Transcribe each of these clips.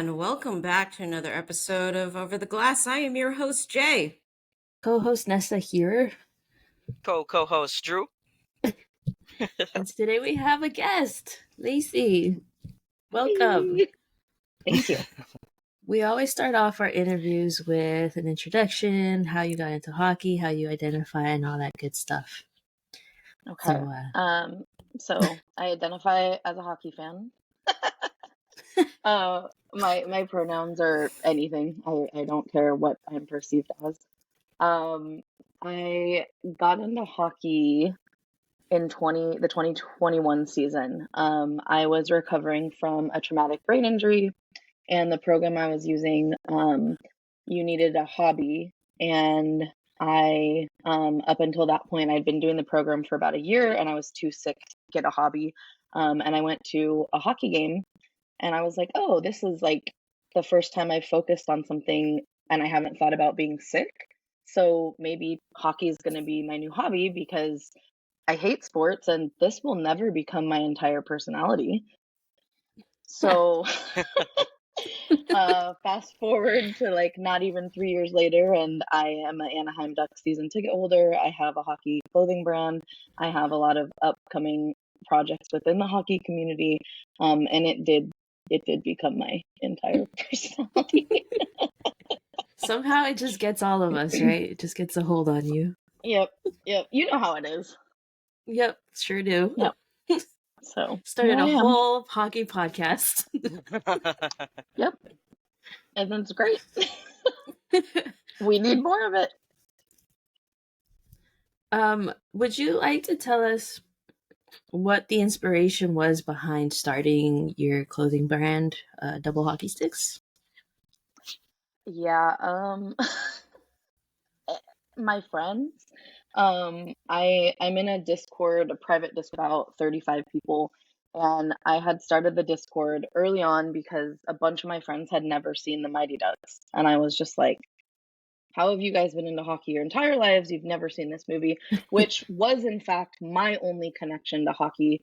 And welcome back to another episode of Over the Glass. I am your host, Jay. Co-host Nessa here. Co-host Drew. And today we have a guest, Lacey. Welcome. Hey. Thank you. We always start off our interviews with an introduction, how you got into hockey, how you identify, and all that good stuff. Okay. So I identify as a hockey fan. My pronouns are anything. I don't care what I'm perceived as. I got into hockey in the 2021 season. I was recovering from a traumatic brain injury, and the program I was using, you needed a hobby, and I, up until that point, I'd been doing the program for about a year, and I was too sick to get a hobby. And I went to a hockey game, and I was like, oh, this is like the first time I've focused on something, and I haven't thought about being sick. So maybe hockey is going to be my new hobby because I hate sports, and this will never become my entire personality. So fast forward to like not even 3 years later, and I am an Anaheim Ducks season ticket holder. I have a hockey clothing brand. I have a lot of upcoming projects within the hockey community, and it did become my entire personality. Somehow it just gets all of us, right? It just gets a hold on you. Yep. You know how it is. Yep, sure do. Yep. So started a whole hockey podcast. Yep. And it's great. We need more of it. Would you like to tell us what the inspiration was behind starting your clothing brand, Double Hockey Stix? Yeah, my friends. I'm in a Discord, a private Discord, about 35 people, and I had started the Discord early on because a bunch of my friends had never seen the Mighty Ducks, and I was just like, how have you guys been into hockey your entire lives? You've never seen this movie, which was in fact my only connection to hockey,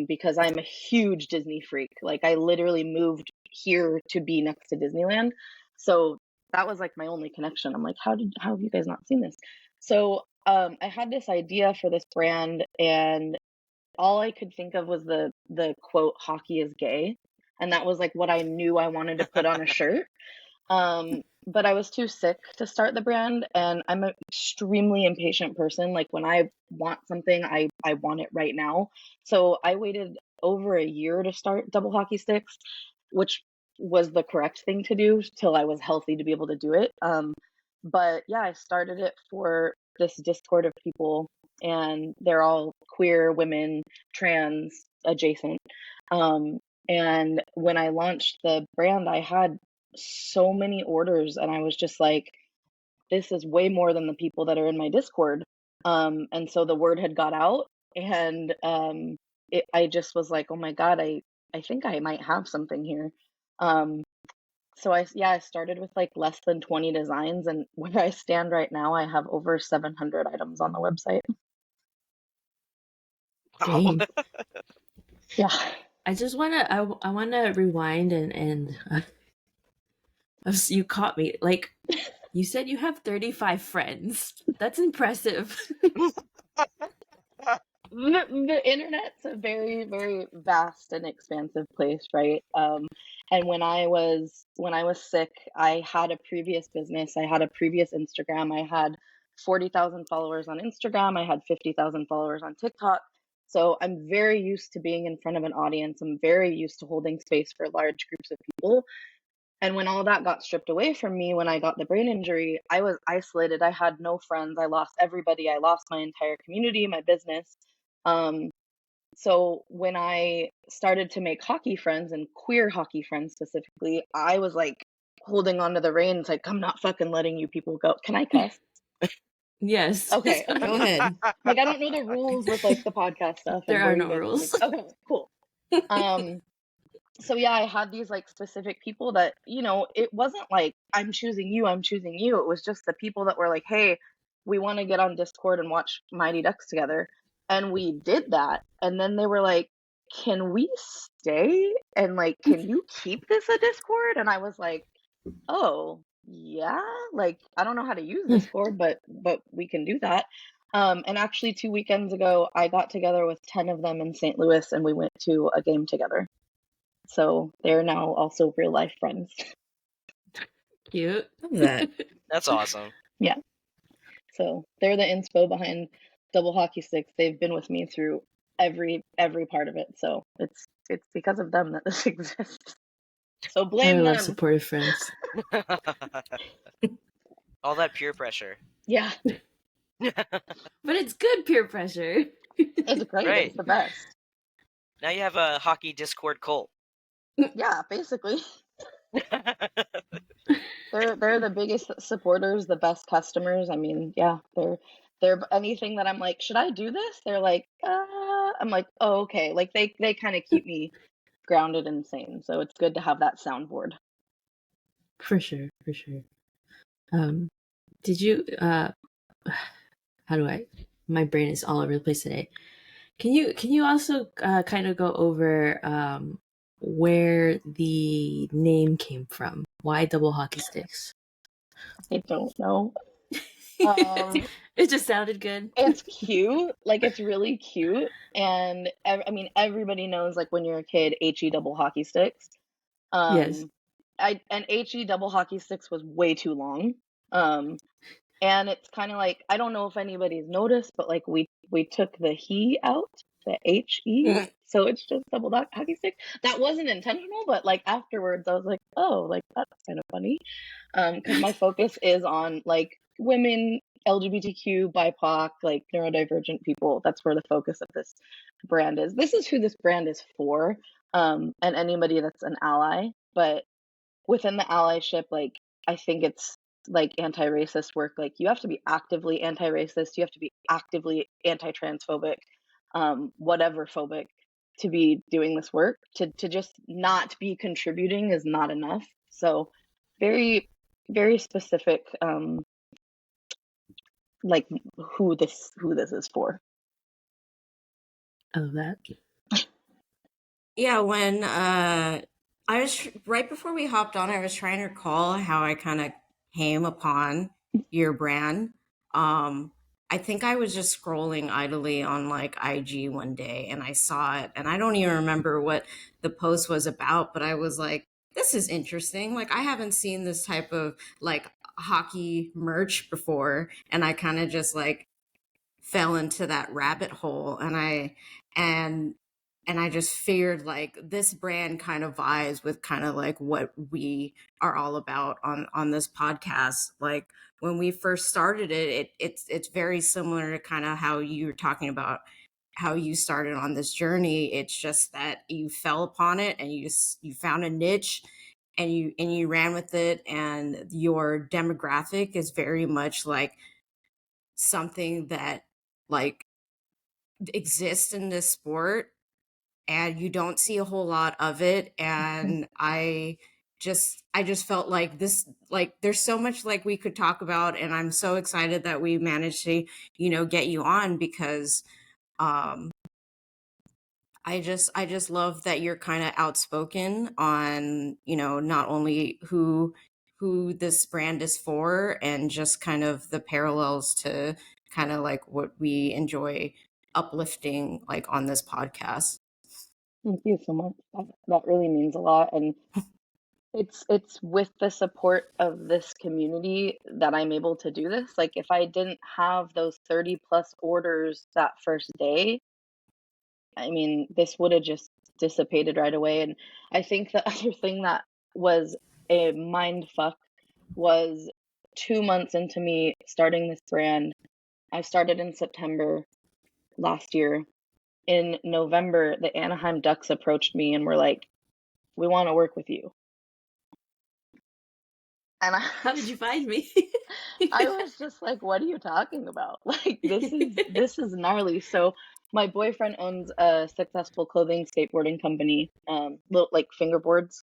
because I'm a huge Disney freak. Like I literally moved here to be next to Disneyland. So that was like my only connection. I'm like, how have you guys not seen this? So I had this idea for this brand, and all I could think of was the quote, hockey is gay. And that was like what I knew I wanted to put on a shirt. But I was too sick to start the brand, and I'm an extremely impatient person. Like when I want something, I want it right now. So I waited over a year to start Double Hockey Stix, which was the correct thing to do till I was healthy to be able to do it. But yeah, I started it for this Discord of people, and they're all queer, women, trans adjacent. And when I launched the brand, I had so many orders, and I was just like, this is way more than the people that are in my Discord. And so the word had got out, and I just was like, oh my God, I think I might have something here. So I started with like less than 20 designs, and where I stand right now, I have over 700 items on the website. Wow. Yeah. I just I wanna rewind and you caught me. Like, you said you have 35 friends. That's impressive. The internet's a very, very vast and expansive place, right? And when I was sick, I had a previous business. I had a previous Instagram. I had 40,000 followers on Instagram. I had 50,000 followers on TikTok. So I'm very used to being in front of an audience. I'm very used to holding space for large groups of people. And when all that got stripped away from me, when I got the brain injury, I was isolated. I had no friends. I lost everybody. I lost my entire community, my business. So when I started to make hockey friends, and queer hockey friends specifically, I was like holding onto the reins, like, I'm not fucking letting you people go. Can I cuss? Yes. Okay. Go ahead. Like, I don't know the rules with like the podcast stuff. There are no rules. Like, okay, cool. So yeah, I had these like specific people that, it wasn't like I'm choosing you. It was just the people that were like, hey, we want to get on Discord and watch Mighty Ducks together. And we did that. And then they were like, can we stay? And like, can you keep this a Discord? And I was like, oh, yeah, like, I don't know how to use Discord, but we can do that. And actually 2 weekends ago, I got together with 10 of them in St. Louis and we went to a game together. So they're now also real life friends. Cute. Love that. That's awesome. Yeah. So they're the inspo behind Double Hockey Stix. They've been with me through every part of it. So it's because of them that this exists. So I blame love them. supportive friends. All that peer pressure. Yeah, But it's good peer pressure. it's great. Right. It's the best. Now you have a hockey Discord cult. Yeah, basically. They're the biggest supporters, the best customers. I mean, yeah, they're anything that I'm like, should I do this? They're like, I'm like, oh, okay. Like they kind of keep me grounded and sane. So it's good to have that soundboard. For sure. Did you how do I my brain is all over the place today. Can you also kind of go over where the name came from? Why Double Hockey Stix? I don't know. It just sounded good. It's cute. Like, it's really cute. And I mean, everybody knows, like, when you're a kid, HE Double Hockey Stix. Yes. And HE Double Hockey Stix was way too long. And it's kind of like, I don't know if anybody's noticed, but like we took the he out, the HE. So it's just Double Hockey Stick. That wasn't intentional, but like afterwards I was like, oh, like that's kind of funny. Because my focus is on like women, LGBTQ, BIPOC, like neurodivergent people. That's where the focus of this brand is. This is who this brand is for, and anybody that's an ally. But within the allyship, like I think it's like anti-racist work. Like you have to be actively anti-racist, you have to be actively anti-transphobic, whatever phobic, to be doing this work. To just not be contributing is not enough. So very, very specific, like who this is for. I love that. Yeah, when I was right before we hopped on, I was trying to recall how I kind of came upon your brand. I think I was just scrolling idly on like IG one day and I saw it, and I don't even remember what the post was about, but I was like, this is interesting. Like, I haven't seen this type of like hockey merch before, and I kind of just like fell into that rabbit hole, and I just figured like this brand kind of vibes with kind of like what we are all about on this podcast. Like when we first started it's very similar to kind of how you were talking about how you started on this journey. It's just that you fell upon it and you found a niche and you ran with it, and your demographic is very much like something that like exists in this sport, and you don't see a whole lot of it. And I just felt like this, like there's so much like we could talk about, and I'm so excited that we managed to get you on, because I just love that you're kind of outspoken on not only who this brand is for, and just kind of the parallels to kind of like what we enjoy uplifting like on this podcast. Thank you so much. That really means a lot. And it's with the support of this community that I'm able to do this. Like if I didn't have those 30 plus orders that first day, I mean, this would have just dissipated right away. And I think the other thing that was a mind fuck was 2 months into me starting this brand. I started in September last year. In November, the Anaheim Ducks approached me and were like, we want to work with you. And How did you find me? I was just like, what are you talking about? Like, this is gnarly. So my boyfriend owns a successful clothing skateboarding company, like fingerboards.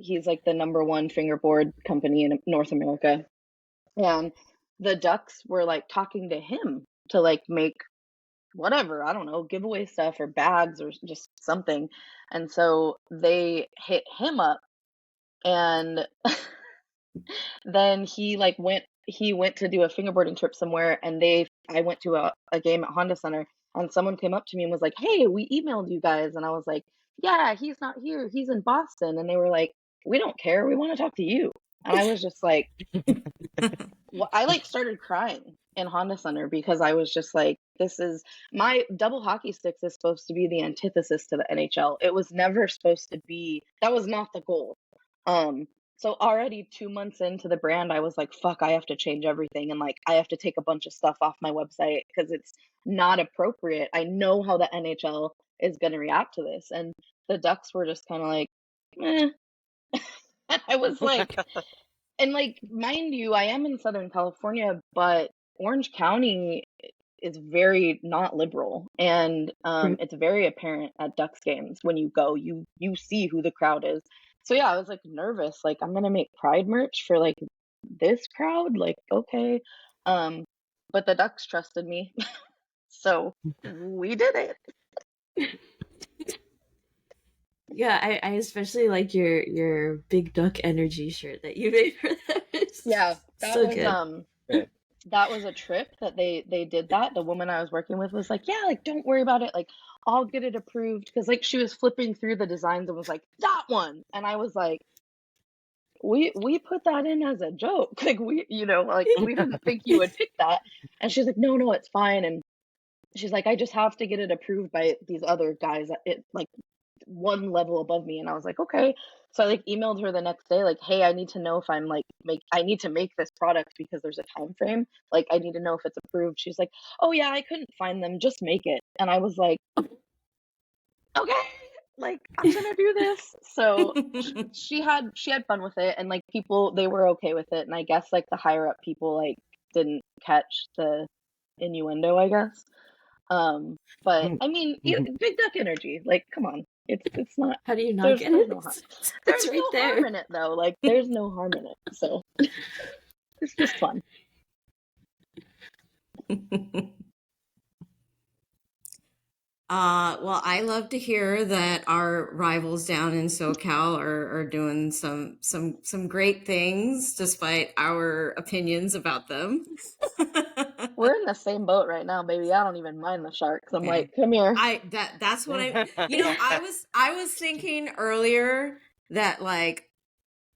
He's like the #1 fingerboard company in North America. And the Ducks were like talking to him to like make whatever, I don't know, give away stuff or bags or just something. And so they hit him up, and then he went to do a fingerboarding trip somewhere, and I went to a game at Honda Center, and someone came up to me and was like, "Hey, we emailed you guys." And I was like, "Yeah, he's not here. He's in Boston." And they were like, "We don't care. We want to talk to you." And I was just like, well, I like started crying in Honda Center because I was just like, this is my Double Hockey Stix is supposed to be the antithesis to the NHL. It was never supposed to be, that was not the goal. So already 2 months into the brand, I was like, fuck, I have to change everything. And like, I have to take a bunch of stuff off my website because it's not appropriate. I know how the NHL is going to react to this. And the Ducks were just kind of like, eh. And I was like, and like, mind you, I am in Southern California, but Orange County is very not liberal, and it's very apparent at Ducks games when you go, you see who the crowd is. So yeah, I was like nervous, like I'm gonna make Pride merch for like this crowd, like okay, but the Ducks trusted me, so we did it. Yeah, I especially like your big duck energy shirt that you made for them. It's Yeah, that so was good. that was a trip that they did that. The woman I was working with was like, yeah, like don't worry about it, like I'll get it approved, because like she was flipping through the designs and was like, that one. And I was like, we put that in as a joke, like we, you know, like we didn't think you would pick that. And she's like, no, it's fine. And she's like, I just have to get it approved by these other guys at it, like one level above me. And I was like, okay. So I like emailed her the next day, like, hey, I need to know if I'm like I need to make this product because there's a time frame. Like I need to know if it's approved. She's like, oh yeah, I couldn't find them, just make it. And I was like, okay, like I'm gonna do this. So she had fun with it, and like people, they were okay with it. And I guess like the higher up people like didn't catch the innuendo, I guess. But I mean, big duck energy, like come on. It's not. How do you not There's get it? no harm. It's There's right no there. harm in it though. Like there's no harm in it. So it's just fun. Well, I love to hear that our rivals down in SoCal are doing some great things despite our opinions about them. We're in the same boat right now, baby. I don't even mind the Sharks. I'm Okay. like, come here. That's what I was thinking earlier that like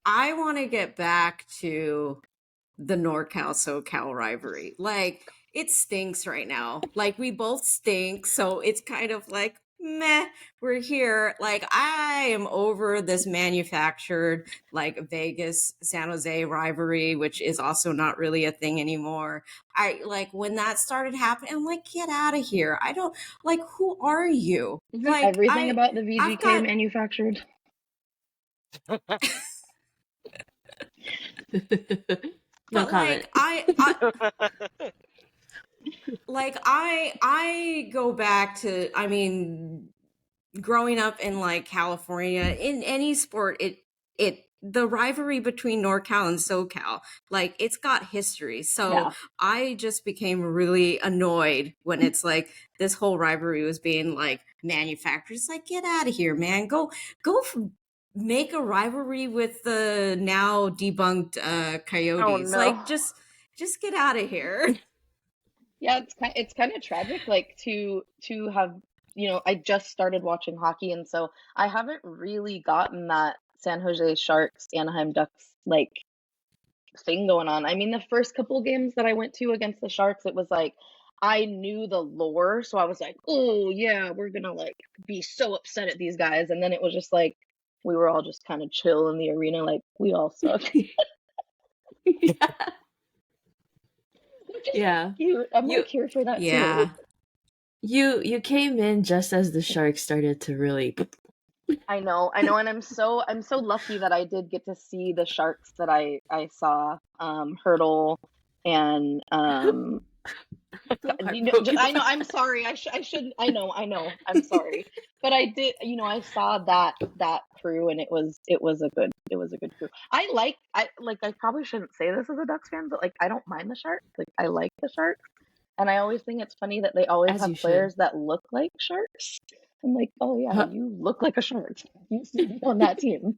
I want to get back to the NorCal SoCal rivalry. Like it stinks right now. Like we both stink, so it's kind of like meh, we're here. Like I am over this manufactured like Vegas San Jose rivalry, which is also not really a thing anymore. I like when that started happening, I'm like, get out of here. I don't like, who are you? Isn't Like everything about the VGK got manufactured? No but comment. like I go back to, I mean, growing up in like California, in any sport, the rivalry between NorCal and SoCal, like it's got history. So Yeah. I just became really annoyed when it's like this whole rivalry was being like manufactured. It's like, get out of here, man. Go make a rivalry with the now debunked Coyotes. Oh, no. Like just get out of here. Yeah, it's kind of tragic, like to have, you know, I just started watching hockey, and so I haven't really gotten that San Jose Sharks, Anaheim Ducks like thing going on. I mean, the first couple games that I went to against the Sharks, it was like I knew the lore, so I was like, oh yeah, we're gonna like be so upset at these guys, and then it was just like we were all just kind of chill in the arena, like we all suck. Yeah. Cute. I'm like here for that Yeah. too. You came in just as the Sharks started to really. I know, and I'm so lucky that I did get to see the Sharks that I saw, Hurdle and you know, I know, I'm sorry, I shouldn't, I know, I'm sorry, but I did, you know, I saw that crew, and it was a good crew. I probably shouldn't say this as a Ducks fan, but like I don't mind the Sharks, like I like the Sharks. And I always think it's funny that they always As you have should. players that look like sharks. I'm like, oh yeah, Huh. you look like a shark. You should be on that team.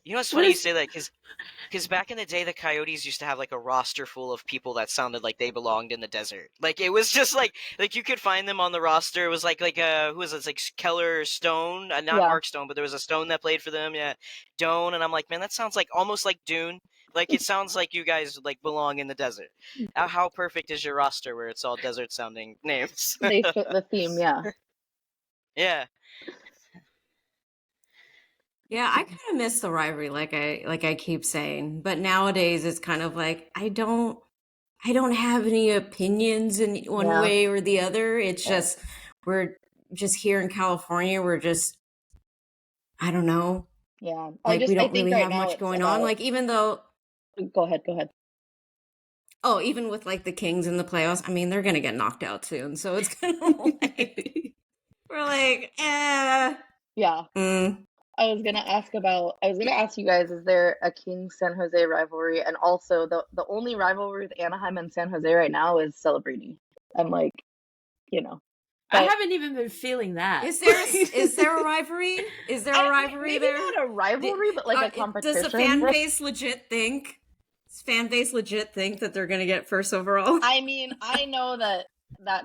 You know, it's What funny you is- say that because back in the day, the Coyotes used to have like a roster full of people that sounded like they belonged in the desert. Like it was just like you could find them on the roster. It was like who was it? It's like Keller Stone, not Yeah. Mark Stone, but there was a Stone that played for them. Yeah, Doan, and I'm like, man, that sounds like almost like Dune. Like it sounds like you guys like belong in the desert. How perfect is your roster where it's all desert sounding names? They fit the theme, yeah. Yeah. Yeah, I kind of miss the rivalry, like I keep saying. But nowadays, it's kind of like I don't have any opinions in one Yeah. way or the other. It's just we're just here in California. We're just I don't know. Yeah. Like we I don't think really right have now much it's going on. about- Like even though Go ahead. even with like the Kings in the playoffs, I mean they're gonna get knocked out soon. So it's kind of like we're like, Yeah. I was gonna ask you guys, is there a Kings San Jose rivalry? And also the only rivalry with Anaheim and San Jose right now is Celebrini. I'm like, you know. I But haven't even been feeling that. is there a rivalry? Is there a rivalry maybe there? not a rivalry, but like a competition. Does the fan base legit think? Does fan base legit think that they're gonna get first overall? I mean, I know that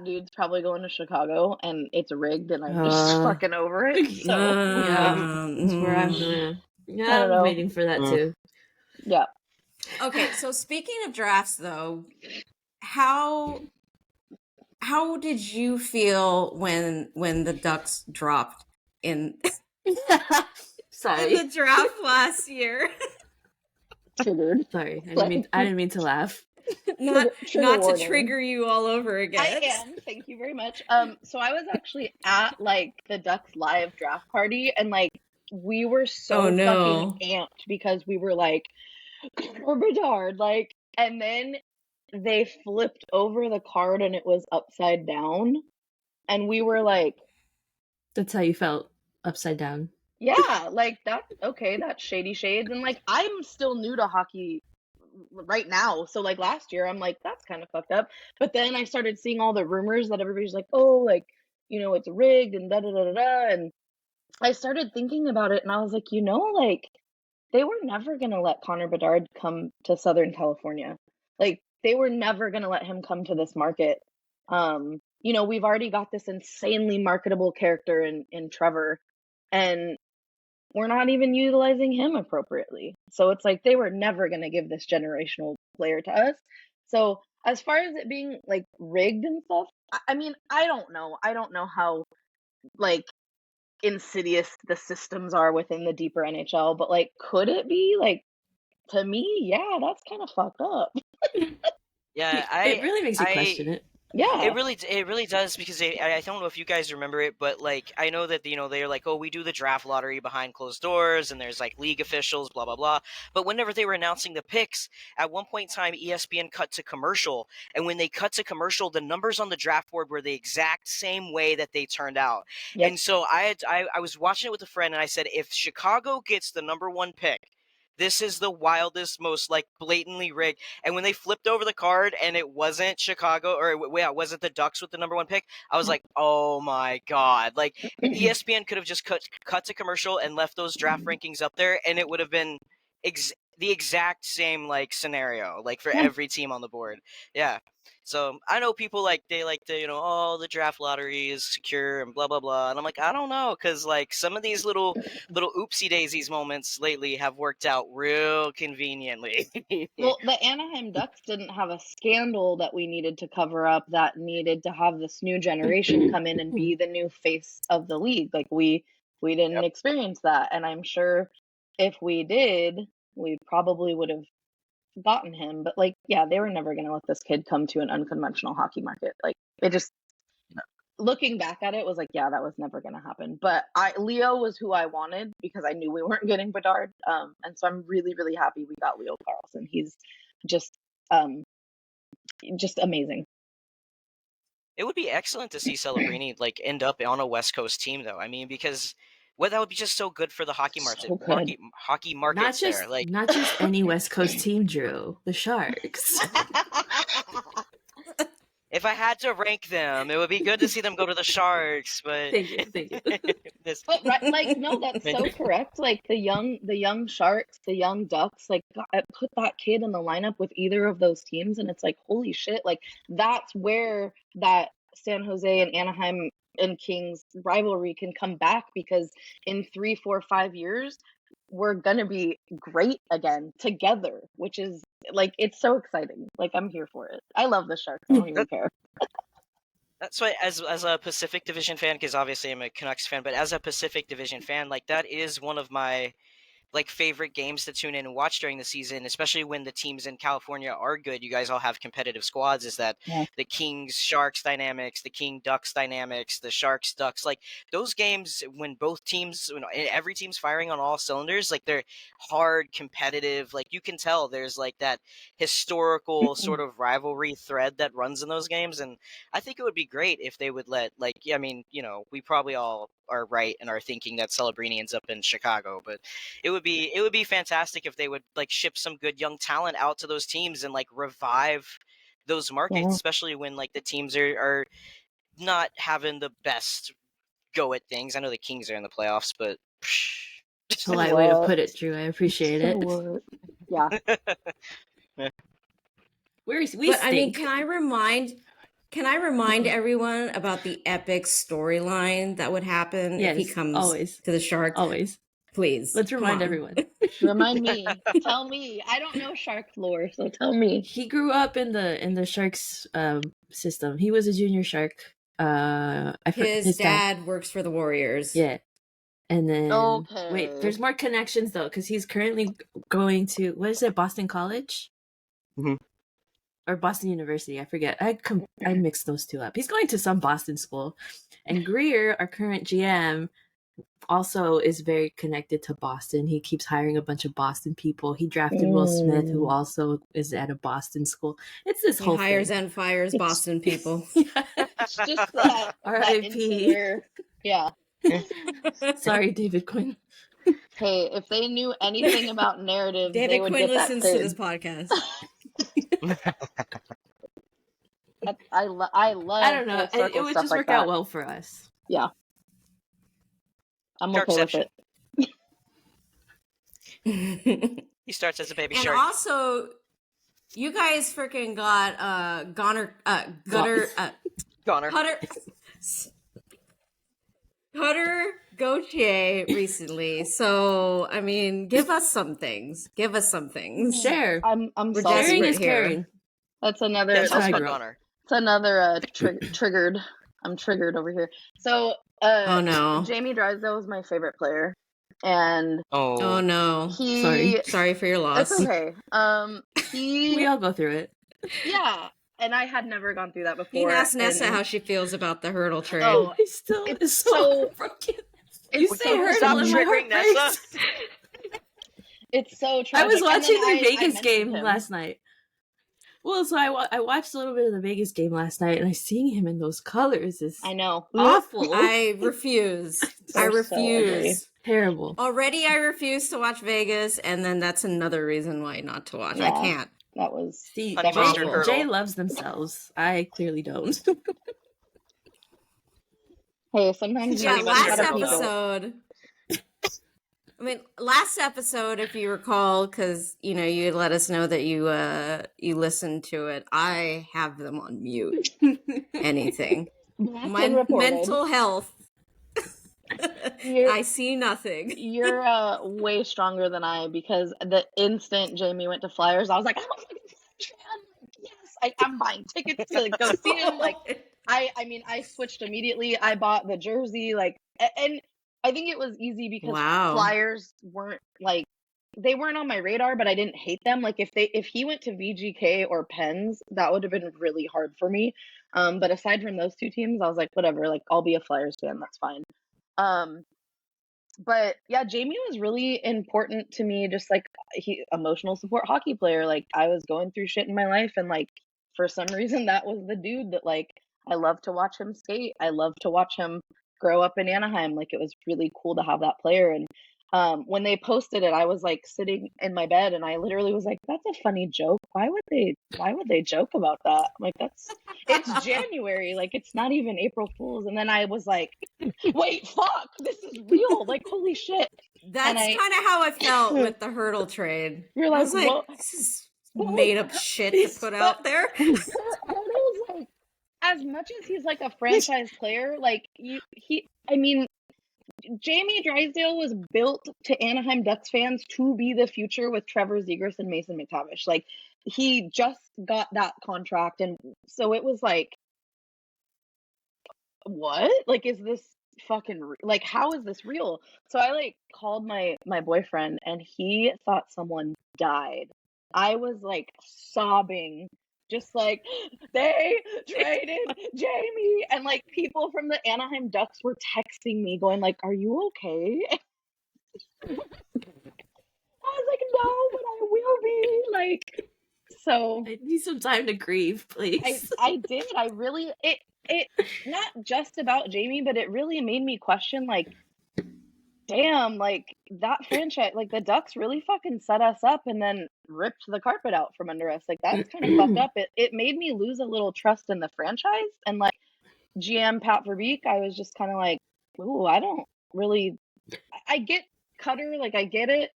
dude's probably going to Chicago and it's rigged and I'm just fucking over it. So That's where I'm going. Yeah, don't I'm know. waiting for that too. yeah. Okay, so speaking of drafts though, how did you feel when the Ducks dropped in Sorry. the draft last year? Triggered. Sorry. I didn't mean to laugh. Not Trigger to warning. trigger you all over again. I am. Thank you very much. So I was actually at like the Ducks live draft party and like we were so Oh, no. fucking amped because we were like Connor Bedard, like, and then they flipped over the card and it was upside down, and we were like, That's how you felt, upside down. yeah, like that's okay, that's shady shades, and like I'm still new to hockey right now, so like last year I'm like that's kind of fucked up, but then I started seeing all the rumors that everybody's like, oh, like, you know, it's rigged and da da da da da, and I started thinking about it and I was like, you know, like they were never gonna let Connor Bedard come to Southern California. Like they were never gonna let him come to this market. You know, we've already got this insanely marketable character in Trevor, and we're not even utilizing him appropriately. So it's like they were never gonna give this generational player to us. So as far as it being like rigged and stuff, I mean, I don't know. I don't know how like insidious the systems are within the deeper NHL, but like could it be? Like to me, yeah, that's kind of fucked up. Yeah, It really makes you question it. Yeah. It really does, because I don't know if you guys remember it, but like I know that they're like, oh, we do the draft lottery behind closed doors and there's like league officials, blah blah blah. But whenever they were announcing the picks, at one point in time ESPN cut to commercial, and when they cut to commercial, the numbers on the draft board were the exact same way that they turned out. Yep. And so I was watching it with a friend and I said, if Chicago gets the number 1 pick, this is the wildest, most like blatantly rigged. And when they flipped over the card and it wasn't Chicago, or it wasn't the Ducks with the number 1 pick, I was like, oh my God. Like ESPN could have just cut to commercial and left those draft rankings up there, and it would have been the exact same like scenario, like for every team on the board. Yeah. So I know people they like to, oh, the draft lottery is secure and blah blah blah, and I'm like, I don't know, because like some of these little oopsie daisies moments lately have worked out real conveniently. Well, the Anaheim Ducks didn't have a scandal that we needed to cover up, that needed to have this new generation come in and be the new face of the league. Like we didn't experience that, and I'm sure if we did, we probably would have gotten him. But like, yeah, they were never going to let this kid come to an unconventional hockey market. Like it just, looking back at it, was like, yeah, that was never going to happen. But Leo was who I wanted because I knew we weren't getting Bedard, and so I'm really really happy we got Leo Carlson. He's just amazing. It would be excellent to see Celebrini like end up on a West Coast team, though. I mean, because that would be just so good for the hockey market. So good. Hockey markets Not just there, like not just any West Coast team, Drew. The Sharks. If I had to rank them, it would be good to see them go to the Sharks, but Thank you. But like, no, that's so correct. Like the young Sharks, the young Ducks, like put that kid in the lineup with either of those teams, and it's like, holy shit! Like that's where that San Jose and Anaheim and Kings rivalry can come back, because in 3, 4, 5 years, we're gonna be great again together, which is like, it's so exciting. Like, I'm here for it. I love the Sharks. I don't even care. That's why, as a Pacific Division fan, because obviously I'm a Canucks fan, but as a Pacific Division fan, like that is one of my like favorite games to tune in and watch during the season, especially when the teams in California are good. You guys all have competitive squads. Is that the Kings Sharks dynamics, the King Ducks dynamics, the Sharks Ducks, like those games when both teams, every team's firing on all cylinders, like they're hard, competitive. Like you can tell there's like that historical sort of rivalry thread that runs in those games, and I think it would be great if they would let, like, I mean, we probably all are right in our thinking that Celebrini ends up in Chicago, but it would be fantastic if they would like ship some good young talent out to those teams and like revive those markets, especially when like the teams are not having the best go at things. I know the Kings are in the playoffs, but Polite way to put it, Drew. I appreciate it. Yeah. We But stink. I mean, can I remind everyone about the epic storyline that would happen if he comes to the Sharks? Always. Please. Let's remind everyone. Remind me. Tell me. I don't know Shark lore, so tell me. He grew up in the Sharks system. He was a junior Shark. His dad works for the Warriors. Yeah. And then wait, there's more connections though, because he's currently going to, what is it, Boston College? Mm-hmm. Or Boston University, I forget. I mixed those two up. He's going to some Boston school. And Greer, our current GM, also is very connected to Boston. He keeps hiring a bunch of Boston people. He drafted Will Smith, who also is at a Boston school. It's this whole thing. He hires and fires Boston people. It's just that R.I.P. Yeah. Sorry, David Quinn. Hey, if they knew anything about narrative, David they would Quinn get listens that to this podcast. I love. I don't know. It would just work out well for us. Yeah, I'm okay with it. He starts as a baby shark. And also, you guys freaking got Hutter Gauthier recently. So I mean, give us some things. Share. I'm We're sharing desperate is here. caring. That's another. That's another triggered. I'm triggered over here. So, oh no, Jamie Drysdale was my favorite player, and oh no, sorry for your loss. It's okay. We all go through it. Yeah, and I had never gone through that before. You can ask Nessa how she feels about the hurdle trade. Oh, it's so broken. You say hurdle and my heart breaks. It's so tragic. I was watching the Vegas game last night. Well, so I watched a little bit of the Vegas game last night, and seeing him in those colors is awful. I refuse. I refuse. So terrible. Already, I refuse to watch Vegas, and then that's another reason why not to watch. Yeah, I can't. That was Jay loves themselves. I clearly don't. Hey, sometimes last episode, if you recall, because you let us know that you listened to it. I have them on mute. Anything. My mental health. I see nothing. You're way stronger than I, because the instant Jamie went to Flyers, I was like, I'm a fucking Flyers fan. Yes, I'm buying tickets to go see him. Like, I switched immediately. I bought the jersey, and I think it was easy because Flyers weren't they weren't on my radar, but I didn't hate them. Like, if he went to VGK or Pens, that would have been really hard for me. But aside from those two teams, I was like, whatever, like, I'll be a Flyers fan, that's fine. But yeah, Jamie was really important to me, just like emotional support hockey player. Like, I was going through shit in my life, and like, for some reason, that was the dude that like I love to watch him skate. I love to watch him grow up in Anaheim. Like, it was really cool to have that player. And when they posted it, I was like sitting in my bed and I literally was like, that's a funny joke. Why would they joke about that? I'm like, it's January, like it's not even April Fool's. And then I was like, wait, fuck, this is real. Like, holy shit. That's kind of how I felt with the hurdle trade. You're I like, was like, what? this is made up shit to put out there. Hurdle's like, as much as he's like a franchise player, like Jamie Drysdale was built to Anaheim Ducks fans to be the future with Trevor Zegras and Mason McTavish. Like, he just got that contract, and so it was like, what? Like, is this fucking like, how is this real? So I like called my boyfriend, and he thought someone died. I was like sobbing, just like, they traded Jamie, and like people from the Anaheim Ducks were texting me going like, are you okay? I was like, no, but I will be. Like, so I need some time to grieve, please. I did. I really, it not just about Jamie, but it really made me question, like, damn, like that franchise, like the Ducks really fucking set us up and then ripped the carpet out from under us. Like, that's kind of fucked up. It made me lose a little trust in the franchise. And like GM Pat Verbeek, I was just kind of like, ooh, I don't really, I get Cutter, like I get it,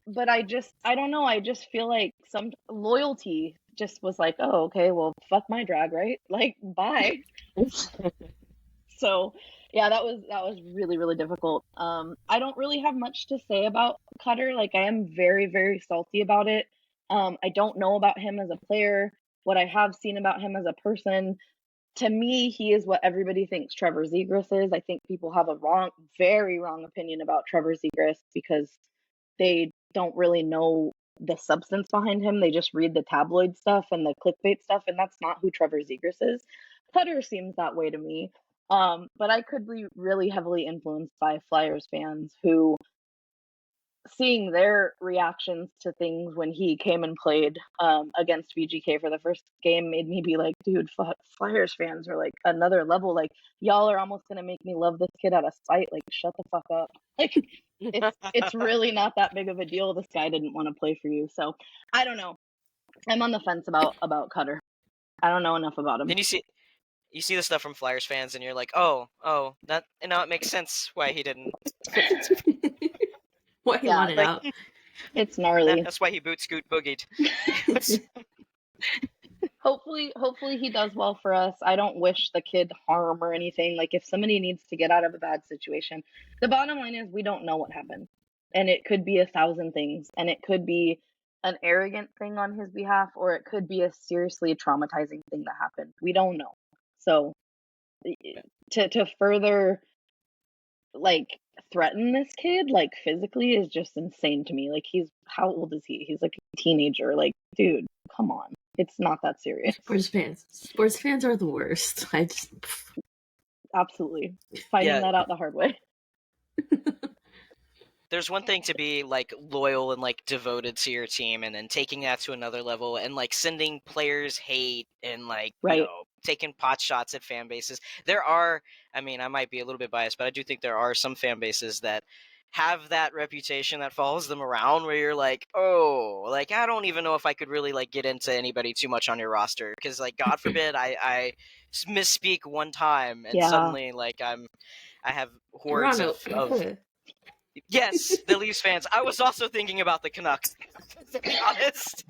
but I don't know. I just feel like some loyalty just was like, oh, okay, well, fuck my drag, right? Like, bye. So yeah, that was really, really difficult. I don't really have much to say about Cutter. Like, I am very, very salty about it. I don't know about him as a player. What I have seen about him as a person, to me, he is what everybody thinks Trevor Zegras is. I think people have a very wrong opinion about Trevor Zegras because they don't really know the substance behind him. They just read the tabloid stuff and the clickbait stuff, and that's not who Trevor Zegras is. Cutter seems that way to me. But I could be really heavily influenced by Flyers fans who, seeing their reactions to things when he came and played against VGK for the first game, made me be like, dude, Flyers fans are like another level. Like, y'all are almost gonna make me love this kid out of spite. Like, shut the fuck up. Like, it's really not that big of a deal. This guy didn't want to play for you. So I don't know. I'm on the fence about Cutter. I don't know enough about him. Then you see the stuff from Flyers fans, and you're like, oh, that, and now it makes sense why he didn't. Why he wanted like, out. It's gnarly. That's why he boot scoot boogied. Hopefully he does well for us. I don't wish the kid harm or anything. Like, if somebody needs to get out of a bad situation, the bottom line is we don't know what happened. And it could be 1,000 things. And it could be an arrogant thing on his behalf, or it could be a seriously traumatizing thing that happened. We don't know. So to further like threaten this kid like physically is just insane to me. Like, how old is he? He's like a teenager. Like, dude, come on. It's not that serious. Sports fans are the worst. Absolutely finding that out the hard way. There's one thing to be like loyal and like devoted to your team, and then taking that to another level and like sending players hate and like taking pot shots at fan bases. There are, I mean, I might be a little bit biased, but I do think there are some fan bases that have that reputation that follows them around, where you're like, oh, like I don't even know if I could really like get into anybody too much on your roster, because like God forbid I misspeak one time and suddenly like I have hordes of yes, the Leafs fans. I was also thinking about the Canucks, to be honest.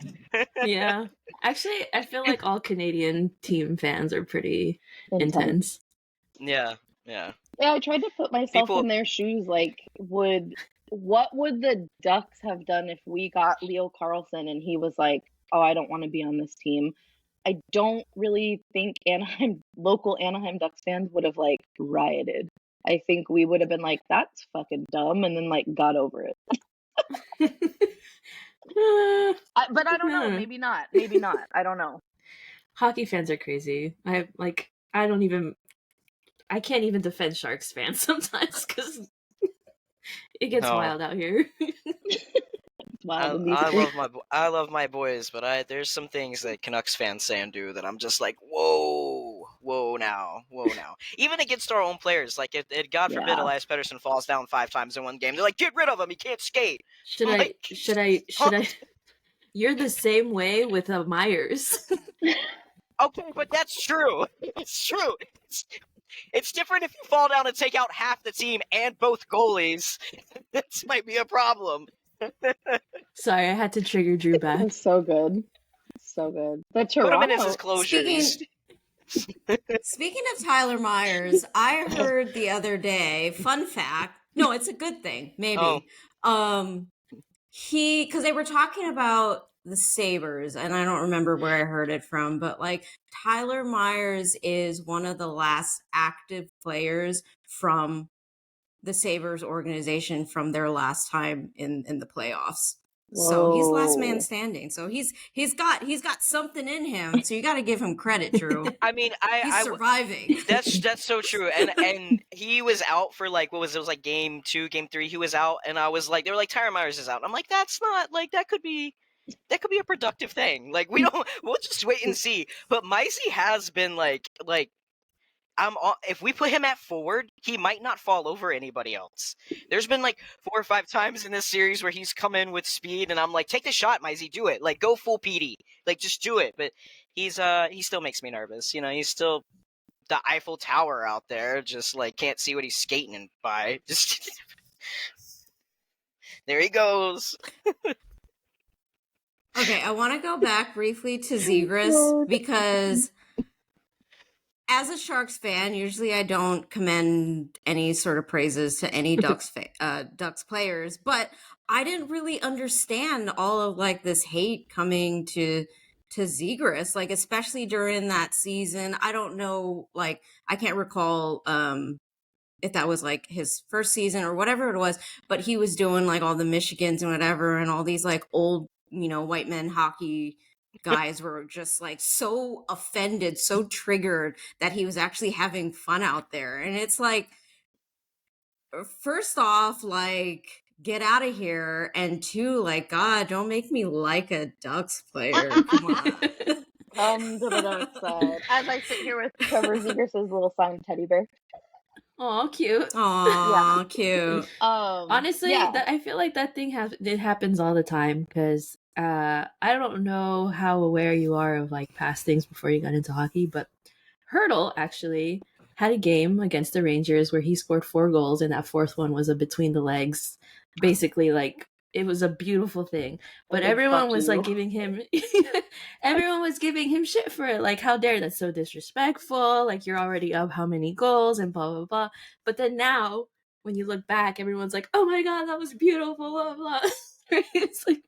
Yeah. Actually, I feel like all Canadian team fans are pretty intense. Yeah. Yeah, I tried to put myself in their shoes. Like, what would the Ducks have done if we got Leo Carlsson and he was like, oh, I don't want to be on this team? I don't really think local Anaheim Ducks fans would have like rioted. I think we would have been like, that's fucking dumb, and then like got over it. But I don't know. Maybe not. I don't know. Hockey fans are crazy. I can't even defend Sharks fans sometimes because it gets wild out here. just wild in these I three. love my boys, but there's some things that Canucks fans say and do that I'm just like, whoa now. Even against our own players, like if God forbid Yeah. Elias Pettersson falls down 5 times in one game, they're like, get rid of him, he can't skate. Should Like, I You're the same way with Myers. okay, but that's true. It's true. It's different if you fall down and take out half the team and both goalies. This might be a problem. Sorry, I had to trigger Drew back. It's so good. So good. The Put him in as his Toronto. closures. Speaking of Tyler Myers, I heard the other day, fun fact, no, it's a good thing, maybe. Because they were talking about the Sabres, and I don't remember where I heard it from, but like Tyler Myers is one of the last active players from the Sabres organization from their last time in the playoffs. Whoa. So he's last man standing. So he's got something in him. So you got to give him credit, Drew. I mean, he's surviving. That's so true. And he was out for like, what was it? It was like game 2, game 3. He was out, and I was like, they were like, Tyler Myers is out. And I'm like, that's not like that could be a productive thing. Like we'll just wait and see. But Micey has been like if we put him at forward, he might not fall over anybody else. There's been like 4 or 5 times in this series where he's come in with speed, and I'm like, take the shot, Micey, do it. Like, go full PD. Like, just do it. But he still makes me nervous. You know, he's still the Eiffel Tower out there, just like can't see what he's skating by. Just there he goes. Okay, I want to go back briefly to Zegras because as a Sharks fan, usually I don't commend any sort of praises to any Ducks players, but I didn't really understand all of like this hate coming to Zegras, like especially during that season. I don't know, like I can't recall if that was like his first season or whatever it was, but he was doing like all the Michigans and whatever, and all these like old, white men hockey guys were just like so offended, so triggered that he was actually having fun out there. And it's like, first off, like, get out of here. And 2, like, God, don't make me like a Ducks player. Come on. Come to the Ducks side. As I sit here with Trevor Zegras' little signed teddy bear. Oh, cute. Aw, Yeah. cute. Honestly, yeah. I feel like that thing it happens all the time because I don't know how aware you are of like past things before you got into hockey, but Hurdle actually had a game against the Rangers where he scored 4 goals, and that 4th one was a between the legs. Basically, like it was a beautiful thing, but everyone was like giving him everyone was giving him shit for it, like how dare, that's so disrespectful, like you're already up how many goals and blah blah blah. But then now when you look back, everyone's like, oh my god, that was beautiful, blah blah. It's like,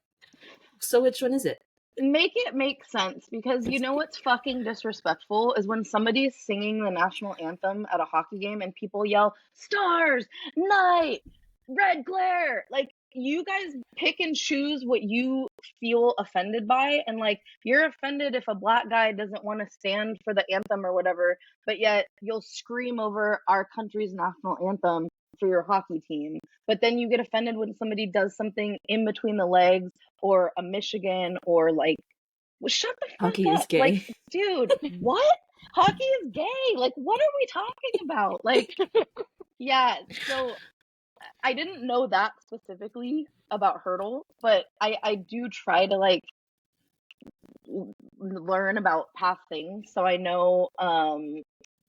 so which one is it? Make it make sense, because you know what's fucking disrespectful is when somebody's singing the national anthem at a hockey game and people yell stars, night, red glare. Like, you guys pick and choose what you feel offended by, and like you're offended if a black guy doesn't want to stand for the anthem or whatever, but yet you'll scream over our country's national anthem for your hockey team. But then you get offended when somebody does something in between the legs or a Michigan, or like, well, shut the fuck Hockey up. is gay. Like, dude, what? Hockey is gay. Like, what are we talking about? Like, yeah, so I didn't know that specifically about Hurdle, but I do try to like learn about past things. So I know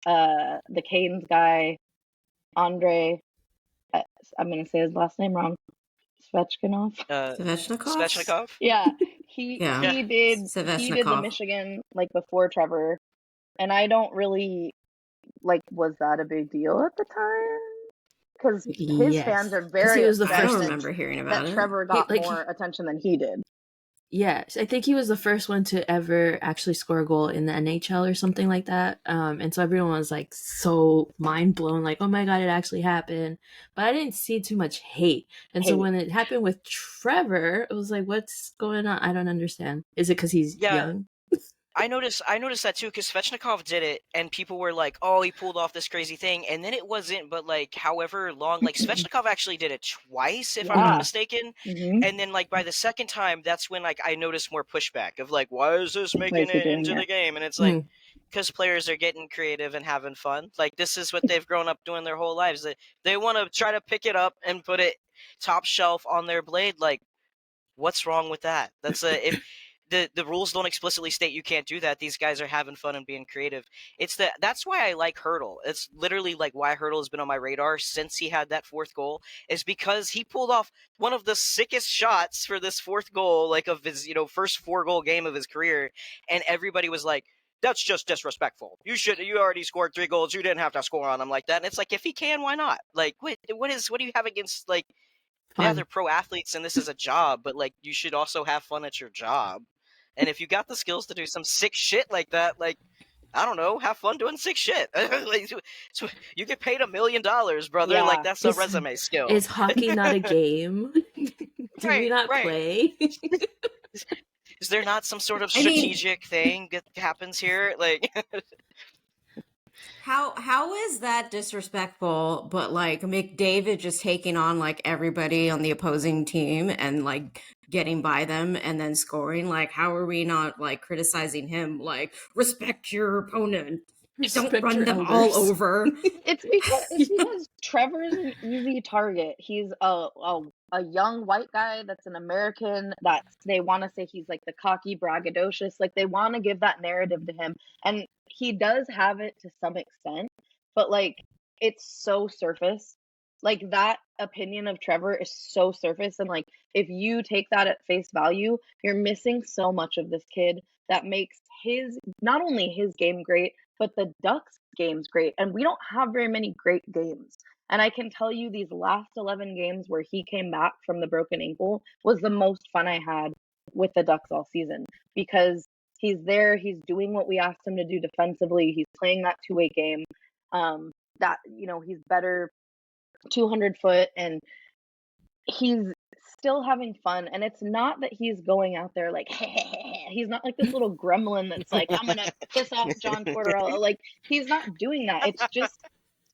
the Canes guy, Andre, I'm gonna say his last name wrong, Svechnikov. Svechnikov? Yeah, he did the Michigan like before Trevor, and I don't really like, was that a big deal at the time? Because his fans are very upset. I don't remember hearing about that it. Trevor got more attention than he did. Yes, I think he was the first one to ever actually score a goal in the NHL or something like that. And so everyone was like so mind blown, like, oh my god, it actually happened. But I didn't see too much hate. And so when it happened with Trevor, it was like, what's going on? I don't understand. Is it because he's young? I noticed that too, because Svechnikov did it, and people were like, "Oh, he pulled off this crazy thing," and then it wasn't. But like, however long, like Svechnikov actually did it twice, if I'm not Yeah. mistaken. hmm And then like by the second time, that's when like I noticed more pushback of like, "Why is this Why making is he it doing into the it? game?" And it's like, Mm. because players are getting creative and having fun. Like this is what they've grown up doing their whole lives. They want to try to pick it up and put it top shelf on their blade. Like, what's wrong with that? That's a if the rules don't explicitly state you can't do that. These guys are having fun and being creative. That's why I like Hurdle. It's literally like why Hurdle has been on my radar since he had that fourth goal, is because he pulled off one of the sickest shots for this fourth goal, like of his first 4-goal game of his career, and everybody was like, "That's just disrespectful. You already scored 3 goals. You didn't have to score on him like that." And it's like, if he can, why not? Like, what do you have against, like, yeah, Fun. they're pro athletes and this is a job, but like you should also have fun at your job. And if you got the skills to do some sick shit like that, like, I don't know, have fun doing sick shit. Like, so you get paid $1 million, brother. Yeah. Like that's a Is resume skill. is hockey not a game? Do we not Right. play? Is there not some sort of I mean- strategic thing that happens here? Like, How is that disrespectful? But like McDavid just taking on like everybody on the opposing team and like getting by them and then scoring. Like, how are we not like criticizing him? Like, respect your opponent. Don't Respect run your them all elders. over. It's because Trevor's an easy target. He's a young white guy that's an American, that they want to say he's like the cocky, braggadocious. Like they want to give that narrative to him, and he does have it to some extent, but like it's so surface. Like that opinion of Trevor is so surface, and like if you take that at face value, you're missing so much of this kid that makes his not only his game great, but the Ducks games great. And we don't have very many great games. And I can tell you these last 11 games where he came back from the broken ankle was the most fun I had with the Ducks all season, because he's there, he's doing what we asked him to do defensively, he's playing that two-way game. That he's better 200 foot, and he's still having fun. And it's not that he's going out there like he's not like this little gremlin that's like, I'm gonna piss off John Tortorella. Like he's not doing that.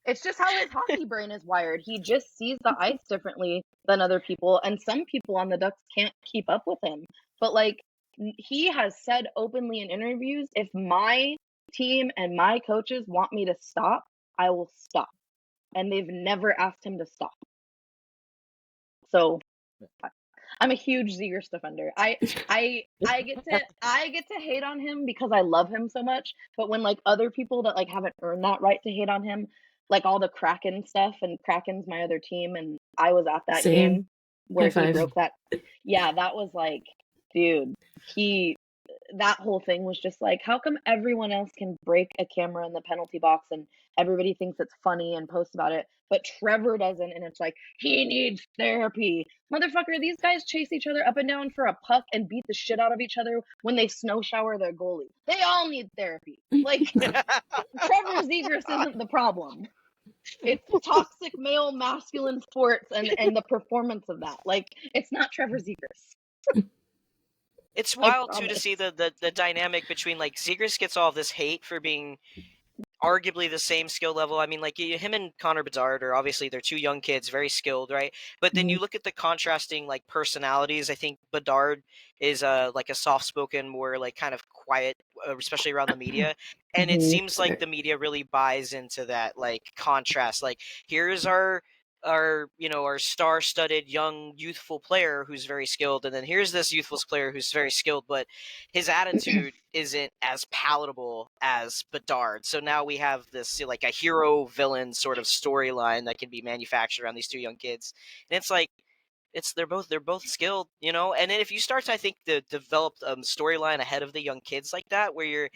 It's just how his hockey brain is wired. He just sees the ice differently than other people, and some people on the Ducks can't keep up with him. But like he has said openly in interviews, if my team and my coaches want me to stop, I will stop. And they've never asked him to stop. So I'm a huge Zegras defender. I get to hate on him because I love him so much. But when like other people that like haven't earned that right to hate on him, like all the Kraken stuff, and Kraken's my other team, and I was at that Same. game where High he five. broke that. Yeah, that was like, dude, that whole thing was just like, how come everyone else can break a camera in the penalty box and everybody thinks it's funny and posts about it, but Trevor doesn't? And it's like, he needs therapy. Motherfucker, these guys chase each other up and down for a puck and beat the shit out of each other when they snow shower their goalie. They all need therapy. Like, Trevor Zegras isn't the problem. It's toxic male masculine sports and the performance of that. Like, it's not Trevor Zegras. it's I wild too to promise. see the dynamic between, like, Zegras gets all this hate for being arguably the same skill level. I mean, like, him and Connor Bedard are obviously, they're two young kids, very skilled, right? But then you look at the contrasting like personalities. I think Bedard is like a soft-spoken, more like kind of quiet, especially around the media. And it Mhm. seems like the media really buys into that like contrast. Like, here's our star-studded young youthful player who's very skilled, and then here's this youthful player who's very skilled, but his attitude isn't as palatable as Bedard. So now we have this like a hero villain sort of storyline that can be manufactured around these two young kids, and it's like they're both skilled, and then if you start to, I think, the develop storyline ahead of the young kids like that, where you're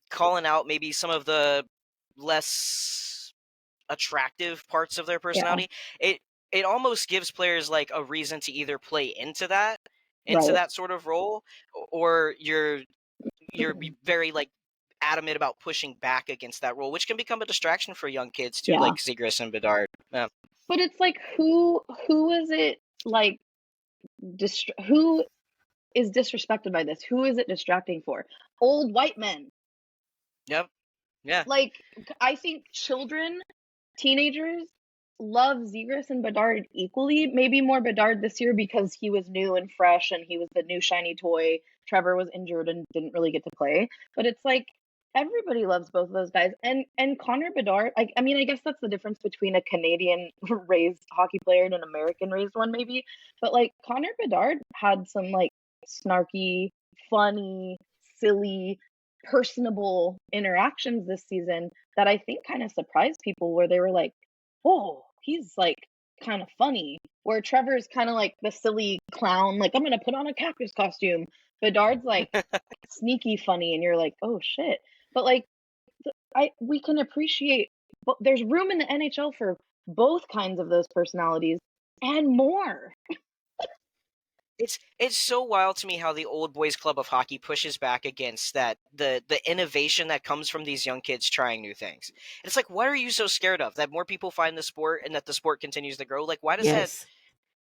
calling out maybe some of the less attractive parts of their personality, it almost gives players like a reason to either play into that Right. sort of role, or you're very like adamant about pushing back against that role, which can become a distraction for young kids too, Yeah. like Zegras and Bedard. Yeah. But it's like, who is it like who is disrespected by this? Who is it distracting for? old white men. Yep. Yeah. Like, I think children, teenagers, love Zegras and Bedard equally. Maybe more Bedard this year because he was new and fresh and he was the new shiny toy. Trevor was injured and didn't really get to play. But it's like everybody loves both of those guys. And Connor Bedard, I mean, I guess that's the difference between a Canadian raised hockey player and an American raised one, maybe. But like Connor Bedard had some like snarky, funny, silly, personable interactions this season that I think kind of surprised people, where they were like, "Oh, he's like kind of funny." Where Trevor's kind of like the silly clown, like, "I'm gonna put on a cactus costume." Bedard's like sneaky funny, and you're like, "Oh shit!" But like, we can appreciate. But there's room in the NHL for both kinds of those personalities and more. It's so wild to me how the old boys club of hockey pushes back against that the innovation that comes from these young kids trying new things. It's like, what are you so scared of? That more people find the sport and that the sport continues to grow? Like, why does that Yes.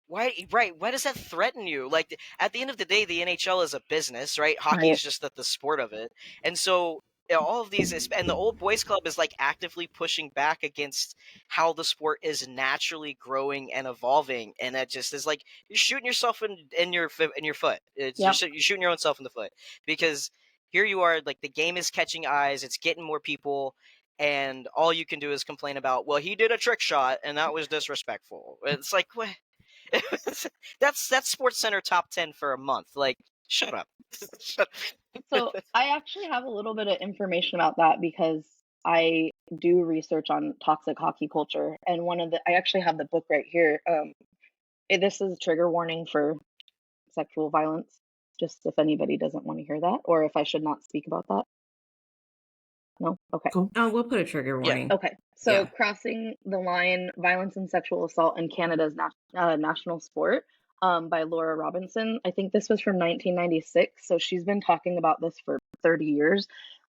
why does that threaten you? Like, at the end of the day, the NHL is a business, right? Hockey Right. is just the sport of it. And so all of these and the old boys club is like actively pushing back against how the sport is naturally growing and evolving, and that just is like you're shooting yourself in your foot. Yep. You're shooting your own self in the foot, because here you are, like, the game is catching eyes, it's getting more people, and all you can do is complain about, well, he did a trick shot and that was disrespectful. It's like, what? That's Sports Center top 10 for a month. Like, shut up. Shut So I actually have a little bit of information about that because I do research on toxic hockey culture, and I actually have the book right here. This is a trigger warning for sexual violence, just if anybody doesn't want to hear that, or if I should not speak about that. No? Okay. Cool. Oh, we'll put a trigger warning. Okay. So Yeah. Crossing the Line, Violence and Sexual Assault in Canada's National Sport, by Laura Robinson. I think this was from 1996. So she's been talking about this for 30 years.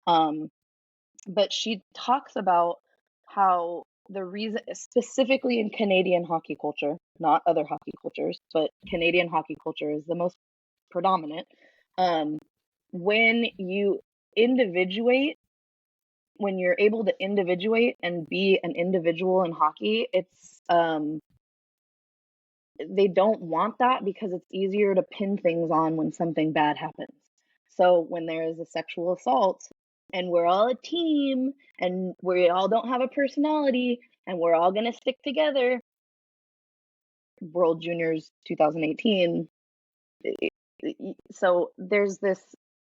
But she talks about how the reason, specifically in Canadian hockey culture, not other hockey cultures, but Canadian hockey culture is the most predominant. When you individuate, when you're able to individuate and be an individual in hockey, it's they don't want that because it's easier to pin things on when something bad happens. So when there is a sexual assault and we're all a team and we all don't have a personality and we're all going to stick together, World Juniors 2018. So there's this,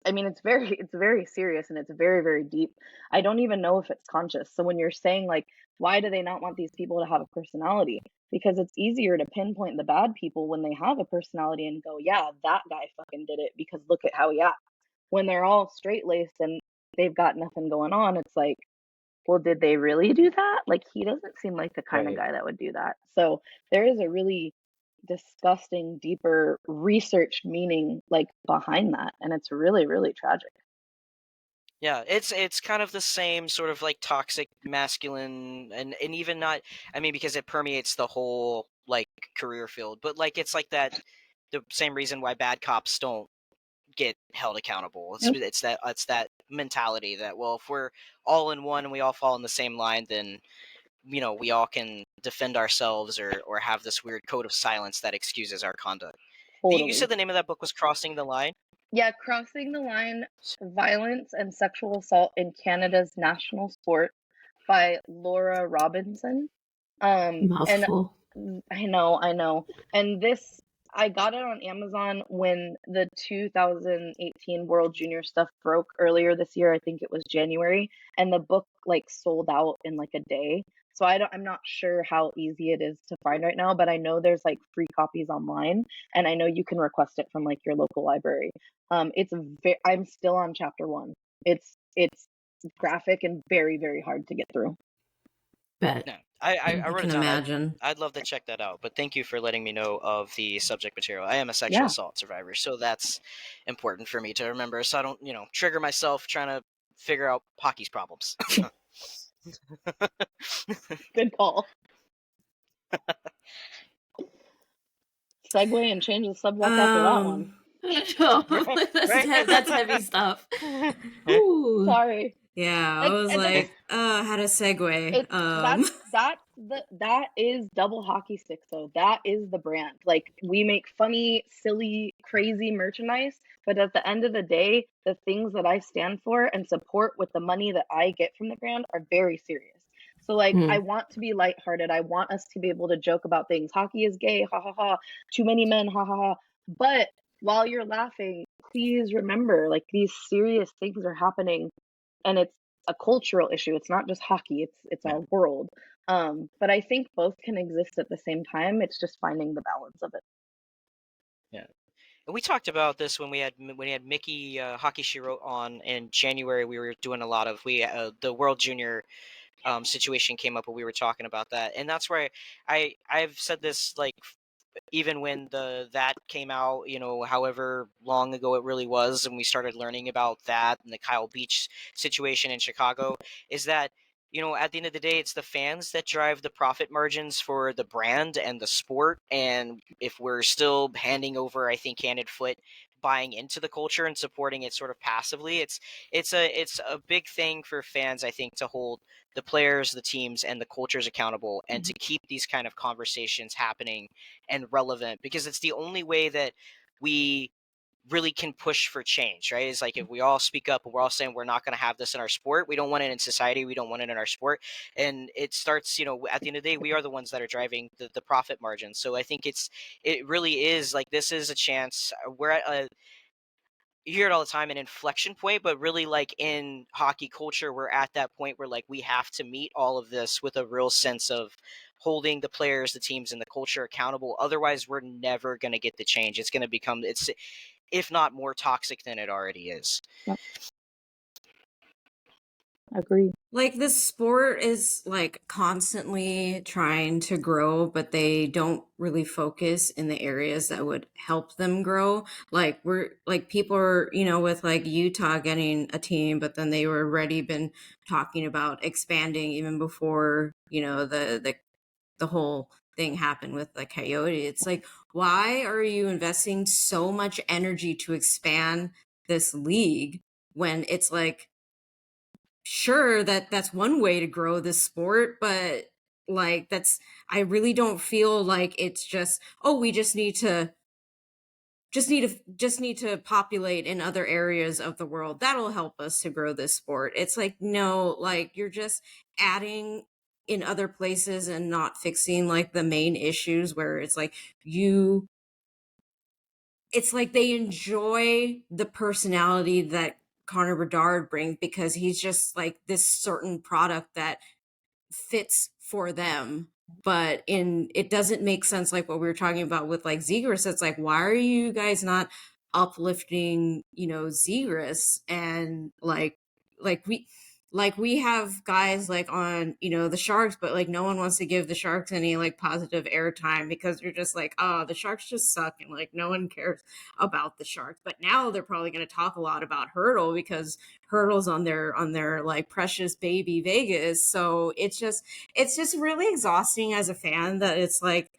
I mean, it's very serious and it's very, very deep. I don't even know if it's conscious. So when you're saying like, why do they not want these people to have a personality? Because it's easier to pinpoint the bad people when they have a personality and go, yeah, that guy fucking did it because look at how he acts. When they're all straight laced and they've got nothing going on, it's like, well, did they really do that? Like, he doesn't seem like the kind of Right. guy that would do that. So there is a really disgusting, deeper research meaning like behind that, and it's really, really tragic. Yeah, it's kind of the same sort of like toxic masculine, and even not, I mean, because it permeates the whole like career field, but like it's like that, the same reason why bad cops don't get held accountable. Yep. It's that mentality that, well, if we're all in one and we all fall in the same line, then we all can defend ourselves, or have this weird code of silence that excuses our conduct. You Totally. said the name of that book was Crossing the Line? Yeah, Crossing the Line, Violence and Sexual Assault in Canada's National Sport by Laura Robinson. And Mouthful. I know. And this, I got it on Amazon when the 2018 World Junior stuff broke earlier this year. I think it was January, and the book like sold out in like a day. So I'm not sure how easy it is to find right now, but I know there's like free copies online, and I know you can request it from like your local library. I'm still on chapter 1. It's graphic and very, very hard to get through. Bet. No, I I wrote can it down. imagine. I'd love to check that out, but thank you for letting me know of the subject material. I am a sexual Yeah. assault survivor, so that's important for me to remember, so I don't, trigger myself trying to figure out hockey's problems. Good call. Segue and change the subject after that one. That's heavy stuff. Ooh. Sorry. Yeah, I was like, how to segue. That is Double Hockey Stix though. That is the brand. Like, we make funny, silly, crazy merchandise, but at the end of the day, the things that I stand for and support with the money that I get from the brand are very serious. So like, I want to be lighthearted. I want us to be able to joke about things. Hockey is gay, ha ha ha. Too many men, ha ha ha. But while you're laughing, please remember, like, these serious things are happening, and it's a cultural issue. It's not just hockey. It's our world. But I think both can exist at the same time. It's just finding the balance of it. Yeah. And we talked about this when we had Mickey Hockey She Wrote on in January. We were doing a lot of the World Junior situation came up, and we were talking about that. And that's where I've said this, like, even when that came out, however long ago it really was, and we started learning about that and the Kyle Beach situation in Chicago, is that, at the end of the day, it's the fans that drive the profit margins for the brand and the sport. And if we're still handing over, I think, handed foot, buying into the culture and supporting it sort of passively, it's a big thing for fans, I think, to hold the players, the teams, and the cultures accountable, and to keep these kind of conversations happening and relevant, because it's the only way that we really can push for change, right? It's like, if we all speak up and we're all saying we're not going to have this in our sport, we don't want it in society, we don't want it in our sport, and it starts, at the end of the day, we are the ones that are driving the profit margin. So I think it really is like, this is a chance. We're at a, you hear it all the time, an inflection point, but really, like, in hockey culture, we're at that point where, like, we have to meet all of this with a real sense of holding the players, the teams, and the culture accountable. Otherwise, we're never going to get the change. It's going to become, if not more toxic than it already is. Yep. Agree. Like, this sport is like constantly trying to grow, but they don't really focus in the areas that would help them grow. Like, people are, with like Utah getting a team, but then they were already been talking about expanding even before, the whole thing happened with the Coyote. It's like, why are you investing so much energy to expand this league when it's like, sure, that's one way to grow this sport, but like, I really don't feel like it's just, oh, we just need to populate in other areas of the world, that'll help us to grow this sport. It's like, no, like, you're just adding in other places and not fixing like the main issues, where it's like, it's like they enjoy the personality that Connor Bedard brings, because he's just like this certain product that fits for them. But it doesn't make sense, like what we were talking about with like Zegras. It's like, why are you guys not uplifting, Zegras? And we have guys like on, the Sharks, but like no one wants to give the Sharks any like positive airtime, because you're just like, oh, the Sharks just suck, and like no one cares about the Sharks. But now they're probably going to talk a lot about Hurdle, because Hurdle's on their like precious baby Vegas. So it's just really exhausting as a fan, that it's like,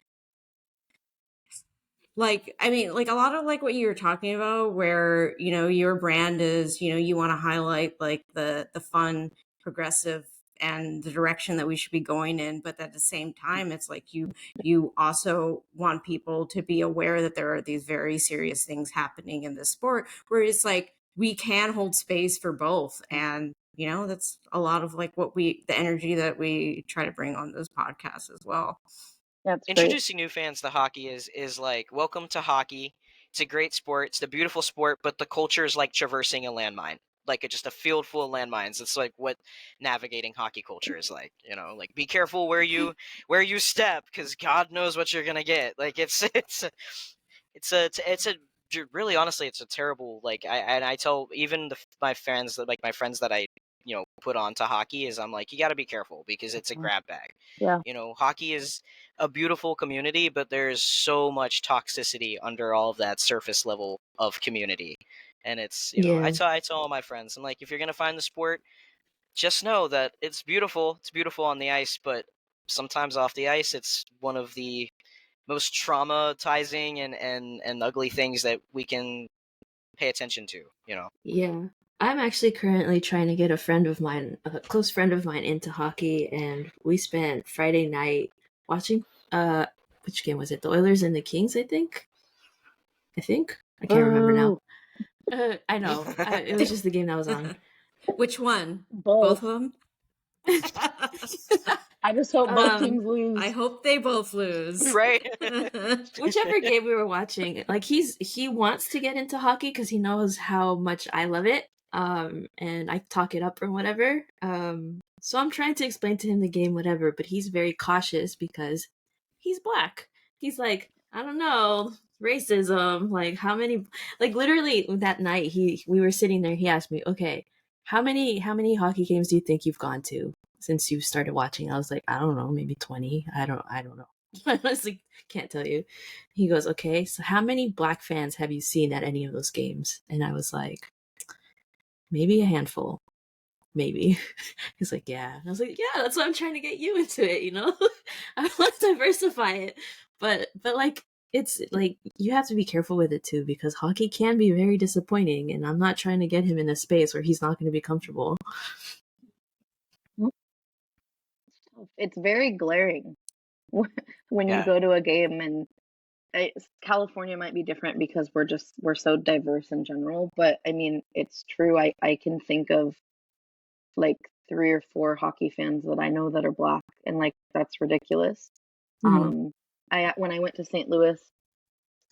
I mean, like a lot of like what you were talking about, where, your brand is, you want to highlight like the fun, progressive, and the direction that we should be going in. But at the same time, it's like you also want people to be aware that there are these very serious things happening in this sport, where it's like, we can hold space for both. And, that's a lot of like the energy that we try to bring on those podcasts as well. That's Introducing new fans to hockey is like, welcome to hockey. It's a great sport. It's a beautiful sport, but the culture is like traversing a landmine, like just a field full of landmines. It's like what navigating hockey culture is like. Like, be careful where you step, because God knows what you're gonna get. Like, it's a really, honestly, it's a terrible, like, I tell even my friends that I put on to hockey, is I'm like, you got to be careful, because it's a grab bag. Yeah. Hockey is a beautiful community, but there's so much toxicity under all of that surface level of community. And it's, I tell all my friends, I'm like, if you're gonna find the sport, just know that it's beautiful. It's beautiful on the ice, but sometimes off the ice, it's one of the most traumatizing and ugly things that we can pay attention to, Yeah. I'm actually currently trying to get a close friend of mine into hockey, and we spent Friday night watching which game was it? The Oilers and the Kings, I think. I can't remember now. I know. It was just the game that was on. Which one? Both. Both of them? I just hope both teams lose. I hope they both lose. Right? Whichever game we were watching, like he wants to get into hockey because he knows how much I love it. And I talk it up or whatever. So I'm trying to explain to him the game, whatever, but he's very cautious because he's black. He's like, I don't know, racism, like how many, like literally that night we were sitting there, he asked me, okay, how many hockey games do you think you've gone to since you started watching? I was like, I don't know, maybe 20. I don't know. I honestly can't tell you. He goes, okay, so how many black fans have you seen at any of those games? And I was like, maybe a handful. Maybe. He's like, yeah. And I was like, yeah, that's why I'm trying to get you into it, I want to diversify it. But like, it's like, you have to be careful with it too, because hockey can be very disappointing, and I'm not trying to get him in a space where he's not going to be comfortable. It's very glaring when you Yeah. go to a game, and California might be different because we're so diverse in general, but I mean, it's true. I can think of like 3 or 4 hockey fans that I know that are black, and like that's ridiculous. Mhm. When I went to St. Louis,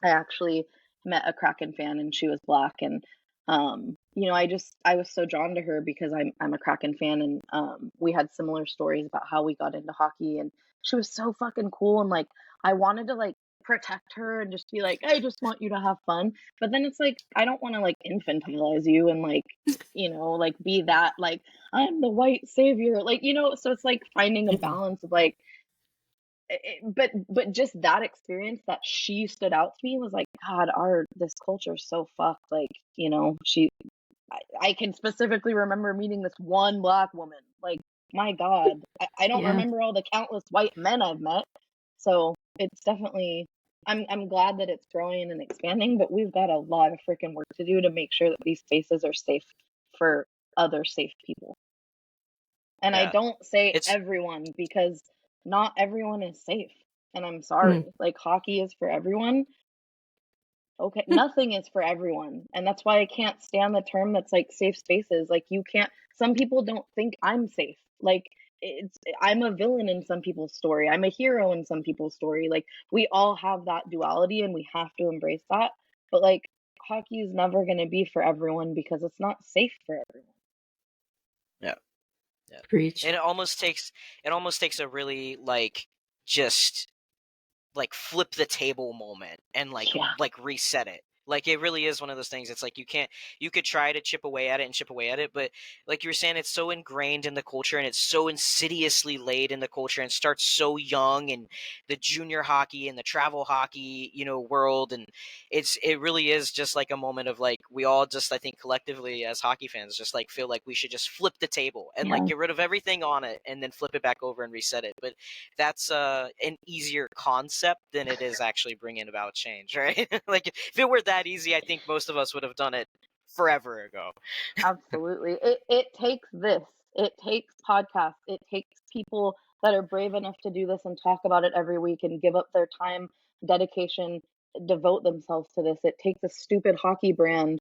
I actually met a Kraken fan, and she was black, and I was so drawn to her because I'm a Kraken fan, and we had similar stories about how we got into hockey, and she was so fucking cool, and like I wanted to like protect her and just be like, I just want you to have fun. But then it's like I don't want to like infantilize you and like like be that like I'm the white savior, like so it's like finding a balance of like but just that experience that she stood out to me was like, God, this culture is so fucked. Like, I can specifically remember meeting this one black woman. Like, my God, I don't Yeah. remember all the countless white men I've met. So it's definitely, I'm glad that it's growing and expanding, but we've got a lot of freaking work to do to make sure that these spaces are safe for other safe people. And I Yeah. don't say It's everyone because not everyone is safe. And I'm sorry. Like hockey is for everyone. Okay, nothing is for everyone. And that's why I can't stand the term that's like safe spaces. Like you can't some people don't think I'm safe. Like I'm a villain in some people's story. I'm a hero in some people's story. Like we all have that duality and we have to embrace that. But like hockey is never going to be for everyone because it's not safe for everyone. yeah. Preach. And it almost takes a really just flip the table moment and Yeah. reset it. Like it really is one of those things. It's like you could try to chip away at it, but like you were saying, it's so ingrained in the culture and it's so insidiously laid in the culture and starts so young in the junior hockey and the travel hockey, world. And it really is just like a moment of like, we all just, I think collectively as hockey fans, just like feel like we should just flip the table and like get rid of everything on it and then flip it back over and reset it. But that's an easier concept than it is actually bringing about change, right? Like if it were that easy, I think most of us would have done it forever ago. Absolutely. It takes this. It takes podcasts. It takes people that are brave enough to do this and talk about it every week and give up their time, dedication, devote themselves to this. It takes a stupid hockey brand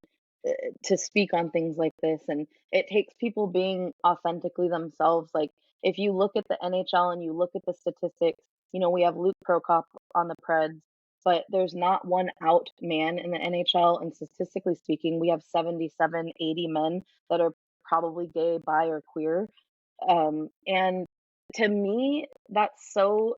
to speak on things like this, and it takes people being authentically themselves. Like if you look at the NHL and you look at the statistics, we have Luke Prokop on the Preds, but there's not one out man in the NHL. And statistically speaking, we have 77, 80 men that are probably gay, bi, or queer. And to me, that's so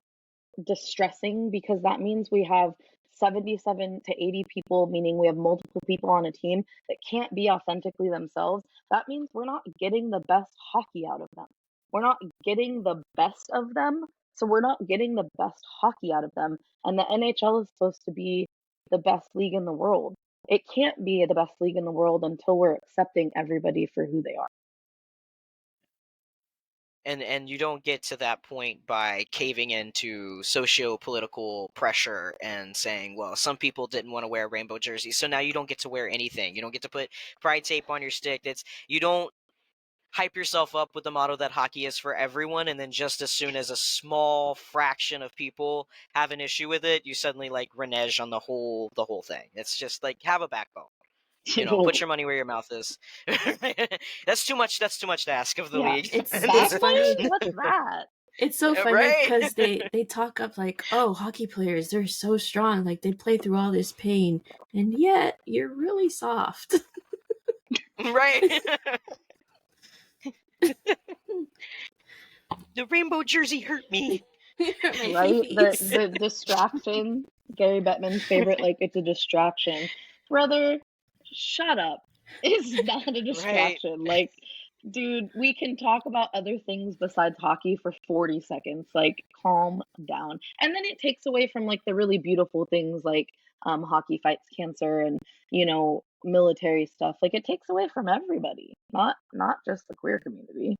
distressing because that means we have 77 to 80 people, meaning we have multiple people on a team that can't be authentically themselves. That means we're not getting the best hockey out of them. We're not getting the best of them. So we're not getting the best hockey out of them. And the NHL is supposed to be the best league in the world. It can't be the best league in the world until we're accepting everybody for who they are. And you don't get to that point by caving into socio-political pressure and saying, well, some people didn't want to wear rainbow jerseys, so now you don't get to wear anything. You don't get to put pride tape on your stick. You don't hype yourself up with the motto that hockey is for everyone, and then just as soon as a small fraction of people have an issue with it, you suddenly like renege on the whole thing. It's just like, have a backbone. Put your money where your mouth is. That's too much to ask of the Yeah, league. It's backbone? funny. What's that? It's so funny Right? because they talk up like, oh, hockey players, they're so strong, like they play through all this pain, and yet you're really soft. Right. The rainbow jersey hurt me. My Right? face. The distraction. Gary Bettman's favorite, like, it's a distraction. Brother, shut up. It's not a distraction. Like, dude, we can talk about other things besides hockey for 40 seconds. Like, calm down. And then it takes away from like the really beautiful things like hockey fights cancer and, military stuff. Like, it takes away from everybody, not just the queer community.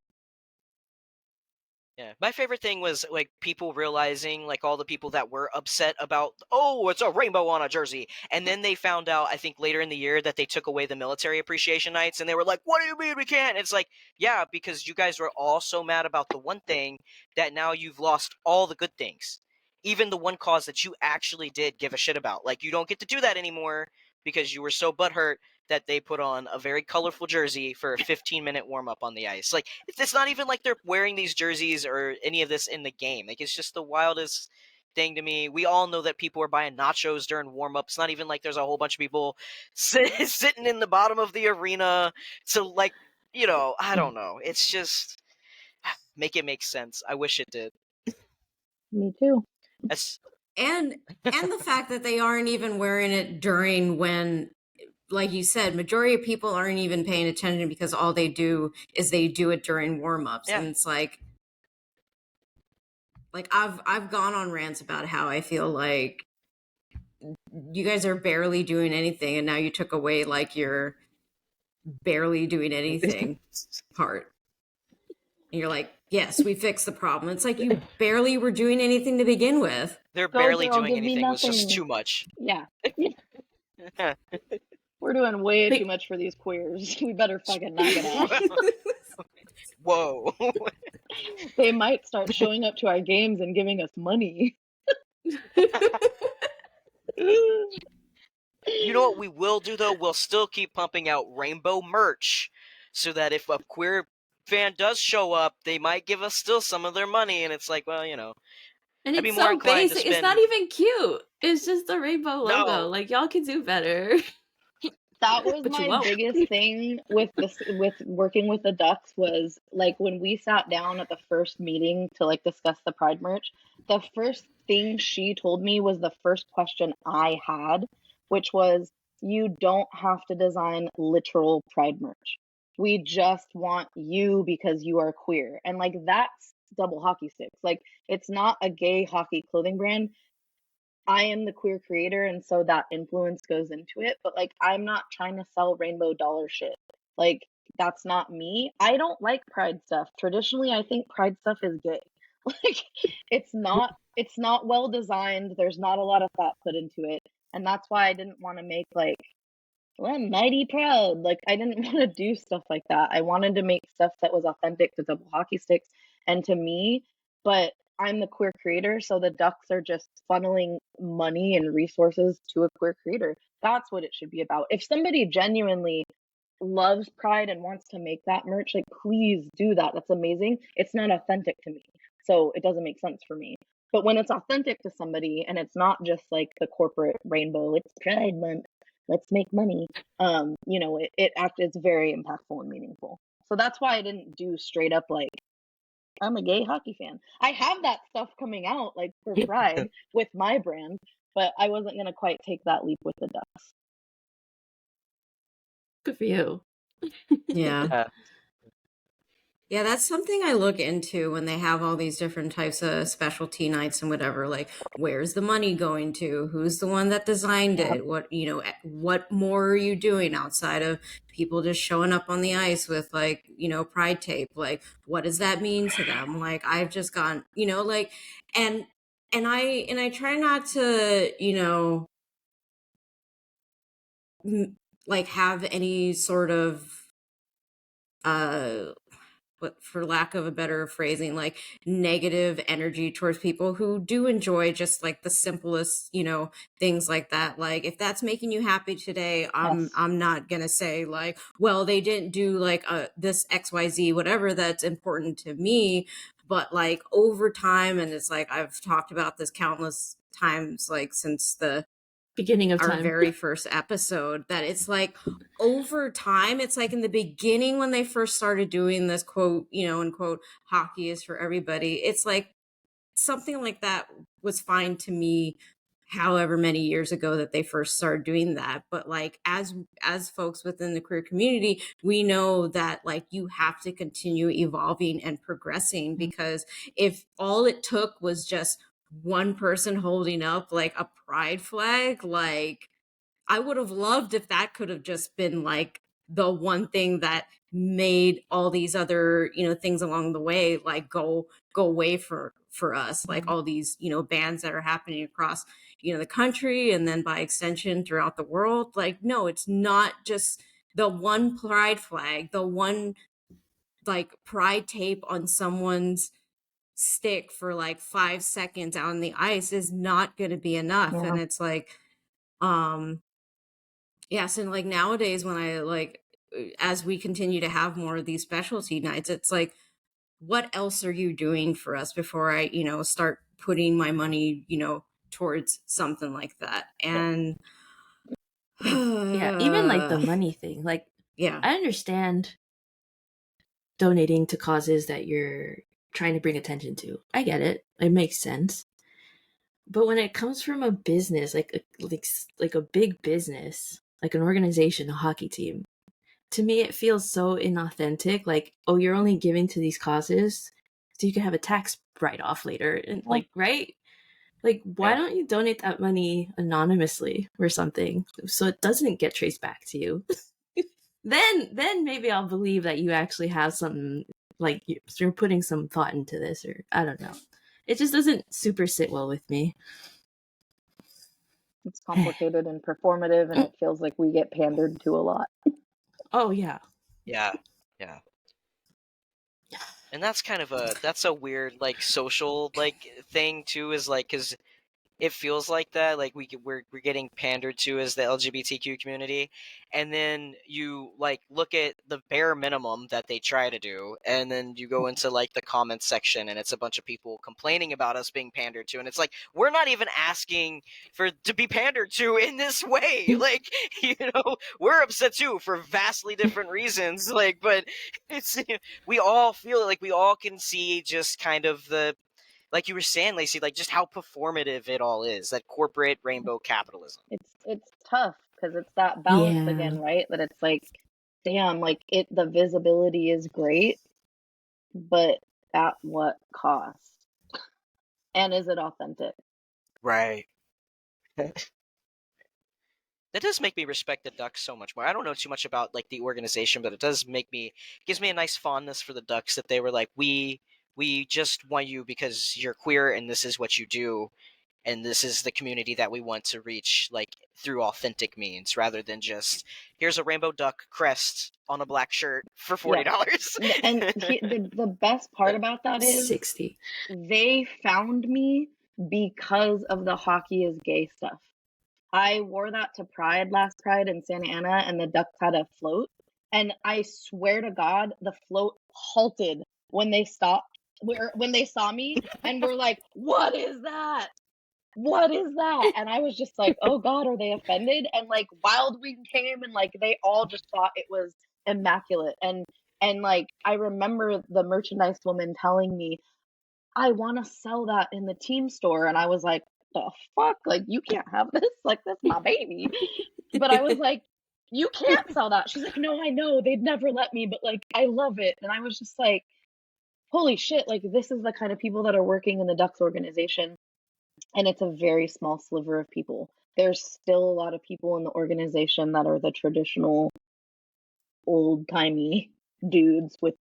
Yeah, my favorite thing was like people realizing, like all the people that were upset about, oh, it's a rainbow on a jersey, and then they found out, I think later in the year, that they took away the military appreciation nights, and they were like, "What do you mean we can't?" And it's like, yeah, because you guys were all so mad about the one thing that now you've lost all the good things, even the one cause that you actually did give a shit about. Like, you don't get to do that anymore because you were so butthurt that they put on a very colorful jersey for a 15-minute warm-up on the ice. Like, it's not even like they're wearing these jerseys or any of this in the game. Like, it's just the wildest thing to me. We all know that people are buying nachos during warm-ups. Not even like there's a whole bunch of people sitting in the bottom of the arena. So, like, I don't know. It's just, make it make sense. I wish it did. Me too. And the fact that they aren't even wearing it during when, like you said, majority of people aren't even paying attention because all they do is they do it during warm-ups. Yeah. And it's like I've gone on rants about how I feel like you guys are barely doing anything, and now you took away like your barely doing anything part. And you're like, yes, we fixed the problem. It's like you barely were doing anything to begin with. They're Go, barely girl, doing give me anything. It was just nothing. too much. Yeah. We're doing way too much for these queers. We better fucking knock it off. Whoa. They might start showing up to our games and giving us money. You know what we will do, though? We'll still keep pumping out rainbow merch so that if a queer fan does show up, they might give us still some of their money. And it's like, well, And I'd be it's more so inclined to basic. It's spend... not even cute. It's just the rainbow logo. No. Like, y'all can do better. That was But you my won't. biggest thing with working with the Ducks was like when we sat down at the first meeting to like discuss the Pride merch, the first thing she told me was the first question I had, which was, you don't have to design literal Pride merch. We just want you because you are queer. And like, that's Double Hockey Stix. Like, it's not a gay hockey clothing brand. I am the queer creator, and so that influence goes into it. But like, I'm not trying to sell rainbow dollar shit. Like, that's not me. I don't like Pride stuff. Traditionally, I think Pride stuff is gay. Like, it's not well designed. There's not a lot of thought put into it, and that's why I didn't want to make like, well, I'm mighty proud. Like, I didn't want to do stuff like that. I wanted to make stuff that was authentic to Double Hockey Stix and to me, but I'm the queer creator, so the Ducks are just funneling money and resources to a queer creator. That's what it should be about. If somebody genuinely loves Pride and wants to make that merch, like, please do that. That's amazing. It's not authentic to me, so it doesn't make sense for me. But when it's authentic to somebody and it's not just like the corporate rainbow, it's Pride Month, let's make money. It's very impactful and meaningful. So that's why I didn't do straight up like, I'm a gay hockey fan. I have that stuff coming out like for Pride with my brand, but I wasn't gonna quite take that leap with the Ducks. Good for you. Yeah. Yeah, that's something I look into when they have all these different types of specialty nights and whatever. Like, where's the money going to? Who's the one that designed Yeah. it? What, you know, what more are you doing outside of people just showing up on the ice with, like, you know, pride tape? Like, what does that mean to them? Like, I've just gone, you know, like, and I try not to, you know, like have any sort of but for lack of a better phrasing, like negative energy towards people who do enjoy just like the simplest, you know, things like that. Like, if that's making you happy today, Yes. I'm not gonna say like, well, they didn't do like this XYZ, whatever that's important to me. But like over time, and it's like I've talked about this countless times, like since the Beginning of our time. very first episode, that it's like over time, it's like in the beginning when they first started doing this quote, you know, and quote, hockey is for everybody. It's like something like that was fine to me however many years ago that they first started doing that. But like as folks within the queer community, we know that like you have to continue evolving and progressing, because if all it took was just one person holding up like a pride flag, like I would have loved if that could have just been like the one thing that made all these other, you know, things along the way like go away for us, like all these, you know, bans that are happening across, you know, the country and then by extension throughout the world. Like, no, it's not just the one pride flag, the one like pride tape on someone's stick for like 5 seconds out on the ice is not going to be enough. Yeah. And it's like, yes, and like nowadays when I like as we continue to have more of these specialty nights, it's like, what else are you doing for us before I, you know, start putting my money, you know, towards something like that? And Yeah, even like the money thing. Like, yeah. I understand donating to causes that you're trying to bring attention to. I get it. It makes sense. But when it comes from a business, like a big business, like an organization, a hockey team, to me it feels so inauthentic. Like, oh, you're only giving to these causes so you can have a tax write-off later, and like, right? Like, why Yeah. don't you donate that money anonymously or something so it doesn't get traced back to you? then maybe I'll believe that you actually have something, like you're putting some thought into this, or I don't know. It just doesn't super sit well with me. It's complicated and performative, and it feels like we get pandered to a lot. Oh yeah. Yeah. And that's kind of that's a weird like social like thing too, is like, because it feels like that, like we're getting pandered to as the LGBTQ community, and then you like look at the bare minimum that they try to do, and then you go into like the comments section and it's a bunch of people complaining about us being pandered to, and it's like, we're not even asking for to be pandered to in this way. Like, you know, we're upset too for vastly different reasons, like, but it's, we all feel like we all can see just kind of the, like you were saying, Lacey, like just how performative it all is, that corporate rainbow capitalism. It's tough because it's that balance Yeah. again, right? That it's like, damn, like the visibility is great, but at what cost? And is it authentic? Right. That does make me respect the Ducks so much more. I don't know too much about like the organization, but it does gives me a nice fondness for the Ducks, that they were like, we just want you because you're queer and this is what you do, and this is the community that we want to reach, like through authentic means, rather than just, here's a rainbow duck crest on a black shirt for $40. And the best part about that is 60. they found me because of the hockey is gay stuff. I wore that to Pride, last Pride in Santa Ana, and the Ducks had a float. And I swear to God, the float halted when they stopped, when they saw me and were like, "What is that? What is that?" And I was just like, "Oh God, are they offended?" And like Wild Wing came and like they all just thought it was immaculate. And like I remember the merchandise woman telling me, "I want to sell that in the team store." And I was like, the fuck? Like, you can't have this. Like, that's my baby. But I was like, you can't sell that. She's like, no, I know. They'd never let me, but like, I love it. And I was just like, holy shit, like this is the kind of people that are working in the Ducks organization. And it's a very small sliver of people. There's still a lot of people in the organization that are the traditional old-timey dudes with,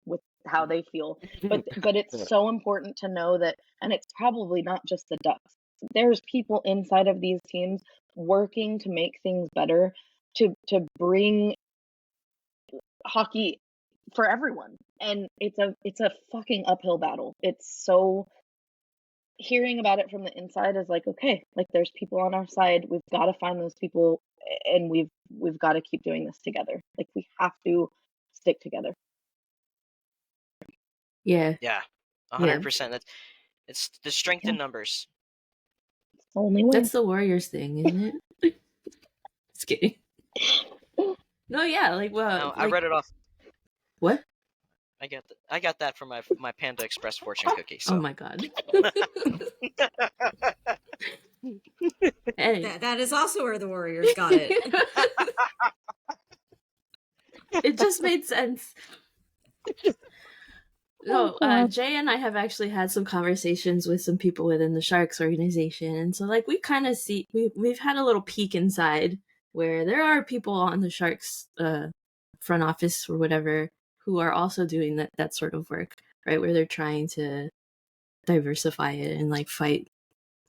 with how they feel. But it's so important to know that, and it's probably not just the Ducks. There's people inside of these teams working to make things better, to bring hockey for everyone. And it's a fucking uphill battle. It's so, hearing about it from the inside is like, okay, like there's people on our side. We've got to find those people, and we've got to keep doing this together. Like we have to stick together. Yeah. Yeah, 100%. It's the strength in numbers. It's the only way. That's the Warriors thing, isn't it? Just kidding. No, yeah, like, well, No, like, I read it off. What? I got that from my Panda Express fortune cookie. So. Oh my god. Hey. That is also where the Warriors got it. It just made sense. No, Jay and I have actually had some conversations with some people within the Sharks organization, and so like we kind of see we've had a little peek inside where there are people on the Sharks front office or whatever who are also doing that sort of work, right? Where they're trying to diversify it and like fight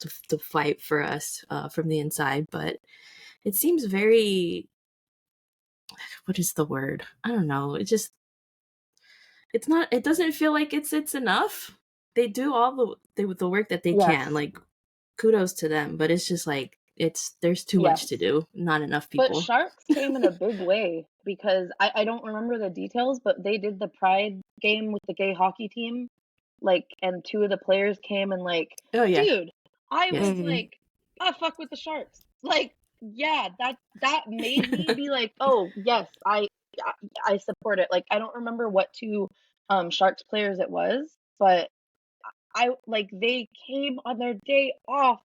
to fight for us from the inside, but it seems very, what is the word? I don't know. It doesn't feel like it's enough. They do all the work that they can. Like, kudos to them, but it's just like there's too much to do, not enough people. But Sharks came in a big way because I don't remember the details, but they did the Pride game with the gay hockey team, like, and two of the players came and like, oh yeah, dude, I was like, I fuck with the Sharks. Like, yeah, that made me be like, oh yes, I support it. Like, I don't remember what two Sharks players it was, but they came on their day off.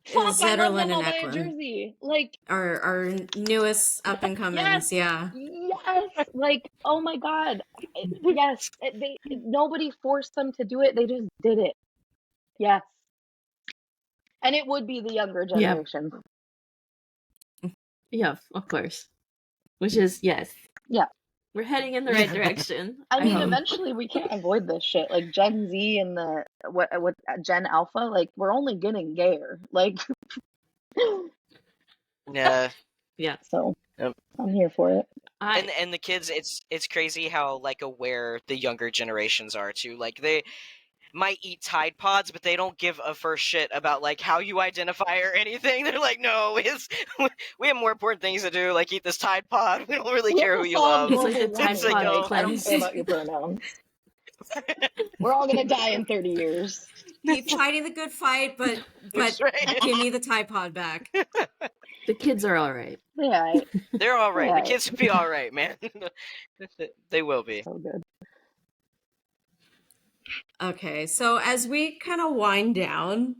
Fuck, I love them. I'll buy a jersey. Like our newest up and comings, yes, like, oh my god, yes. Nobody forced them to do it. They just did it. Yes, and it would be the younger generation. Yeah, of course. Which is yes. Yeah. We're heading in the right direction. I mean, eventually we can't avoid this shit. Like Gen Z and the what Gen Alpha, like we're only getting gayer. Like yeah. So I'm here for it. And the kids, it's crazy how like aware the younger generations are too. Like they might eat Tide Pods, but they don't give a first shit about like how you identify or anything. They're like, no, we have more important things to do, like eat this Tide Pod. We don't really care who you love. It's like the Tide Pod I don't care about your pronouns. We're all gonna die in 30 years. Keep fighting the good fight, but right. Give me the Tide Pod back. The kids are all right. Yeah, they're all right. The kids will be all right, man. They will be. So good. Okay, so as we kind of wind down,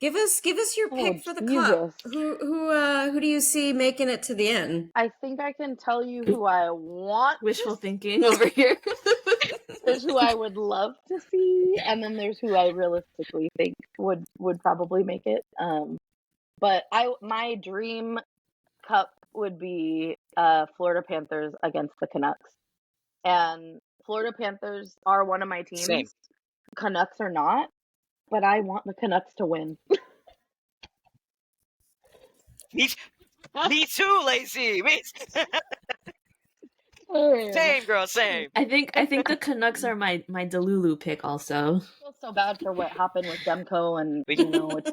give us your pick for the cup. Who do you see making it to the end? I think I can tell you who I want. Wishful thinking over here. There's who I would love to see, and then there's who I realistically think would probably make it. But my dream cup would be Florida Panthers against the Canucks, and Florida Panthers are one of my teams. Same. Canucks are not, but I want the Canucks to win. Me too, Lacey. Same, girl, same. I think the Canucks are my Delulu pick also. I feel so bad for what happened with Demko, and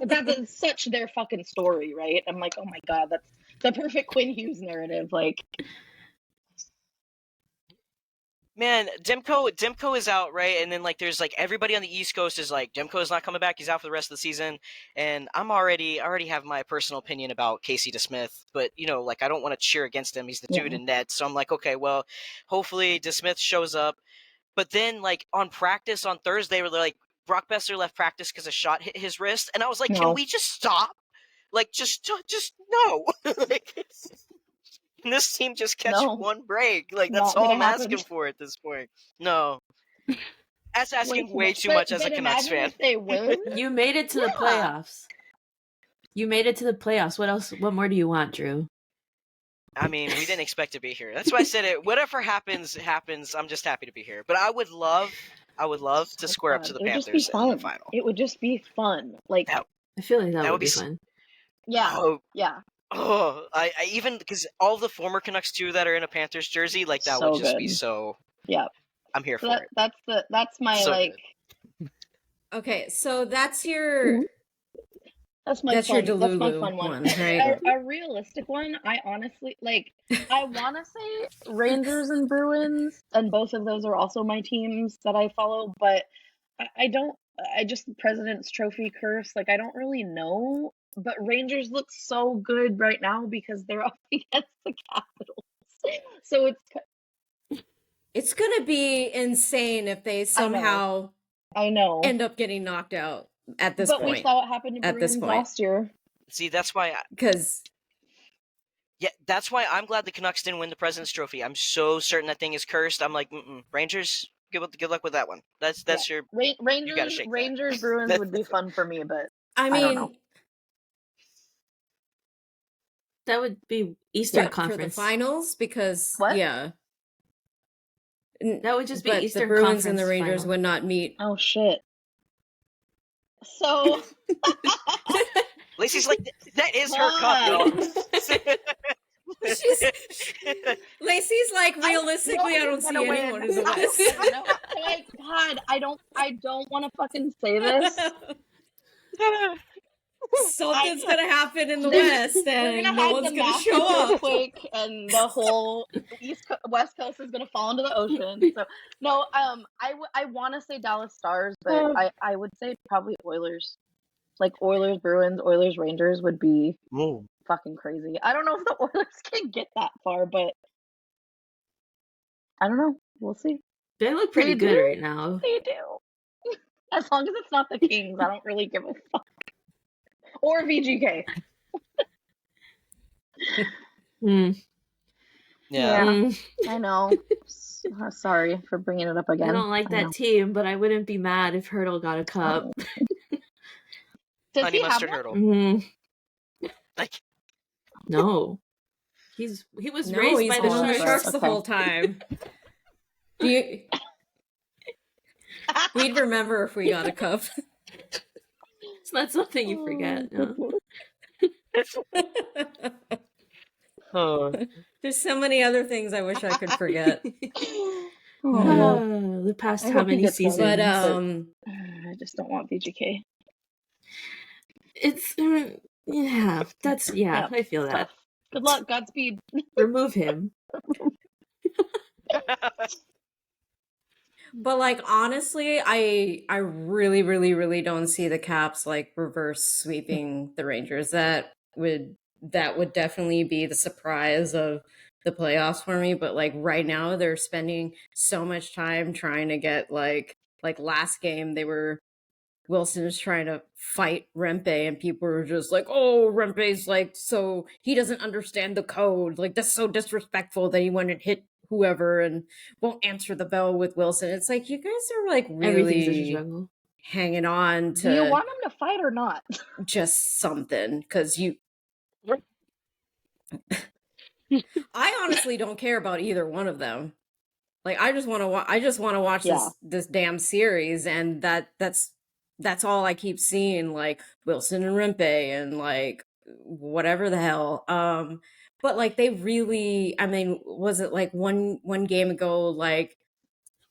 that's such their fucking story, right? I'm like, oh my god, that's the perfect Quinn Hughes narrative. Like, man, Demko is out, right? And then like there's like everybody on the East Coast is like, Demko is not coming back. He's out for the rest of the season. And I already have my personal opinion about Casey DeSmith, but like I don't want to cheer against him. He's the dude in net. So I'm like, okay, well, hopefully DeSmith shows up. But then like on practice on Thursday, where they're like, Brock Besser left practice because a shot hit his wrist, and I was like, can we just stop? Like, just no. Like, Can this team just catch No. one break? Like, that's Not all gonna I'm happen. asking for at this point. No. That's asking way too But- much as a but Canucks imagine fan. if they win. You made it to the Yeah. playoffs. You made it to the playoffs. What else? What more do you want, Drew? I mean, we didn't expect to be here. That's why I said it. Whatever happens. I'm just happy to be here. But I would love to square up to the It would just be Panthers in the fun. final. It would just be fun. Like, That- I feel like that That would would be be fun. yeah, Oh, yeah. oh, I even because all the former Canucks too that are in a Panthers jersey, like that So would just be good. so. Yeah. I'm here So for it. that's my So like. Okay, so that's your That's my That's fun. your That's my Delulu fun one. right? A realistic one. I honestly like. I want to say Rangers and Bruins, and both of those are also my teams that I follow. But I don't. I just President's Trophy curse. Like I don't really know. But Rangers look so good right now because they're up against the Capitals. So It's gonna be insane if they somehow I know. end up getting knocked out at this But point. we saw what happened to At this Bruins point. last year. See, that's why. Because That's why I'm glad the Canucks didn't win the President's Trophy. I'm so certain that thing is cursed. I'm like, Rangers. Good luck with that one. That's your. Rangers. You gotta shake that. Rangers Bruins would be fun for me, but I don't mean, know. That would be Eastern for the Conference. finals, because What? yeah, That would just be but Eastern the Bruins Conference and the Rangers final. would not meet. Oh shit. So Lacey's like, that is her cup, Lacey's like, realistically, I don't see anyone in the West. Like, God, I don't want to fucking say this. Something's gonna happen in the We're West, and gonna no have one's the gonna massive show up. earthquake, and the whole West Coast is gonna fall into the ocean. So no, I want to say Dallas Stars, but I would say probably Oilers. Like Oilers, Bruins, Oilers, Rangers would be fucking crazy. I don't know if the Oilers can get that far, but I don't know. We'll see. They look pretty They good do. right now. They do. As long as it's not the Kings, I don't really give a fuck. Or VGK. Yeah. I know. Sorry for bringing it up again. I don't like that team, but I wouldn't be mad if Hurdle got a cup. Does Honey he have mustard one? hurdle. Like, no. He was raised he's by the on Sharks. the whole time. We'd remember if we got a cup. It's not something you forget. No. There's so many other things I wish I could forget. The past how many seasons? But I just don't want VGK. It's I feel that. Good luck, Godspeed. Remove him. But like honestly, I really, really, really don't see the Caps like reverse sweeping the Rangers. That would definitely be the surprise of the playoffs for me. But like right now, they're spending so much time trying to get like last game Wilson is trying to fight Rempe, and people were just like, "Oh, Rempe's like, so he doesn't understand the code. Like that's so disrespectful that he went and hit whoever and won't answer the bell with Wilson." It's like you guys are like really hanging on to. Do you want him to fight or not? Just something, because you. I honestly don't care about either one of them. Like I just want to watch this damn series, and that's all I keep seeing, like Wilson and Rempe and like whatever the hell. But like they really, I mean, was it like one game ago, like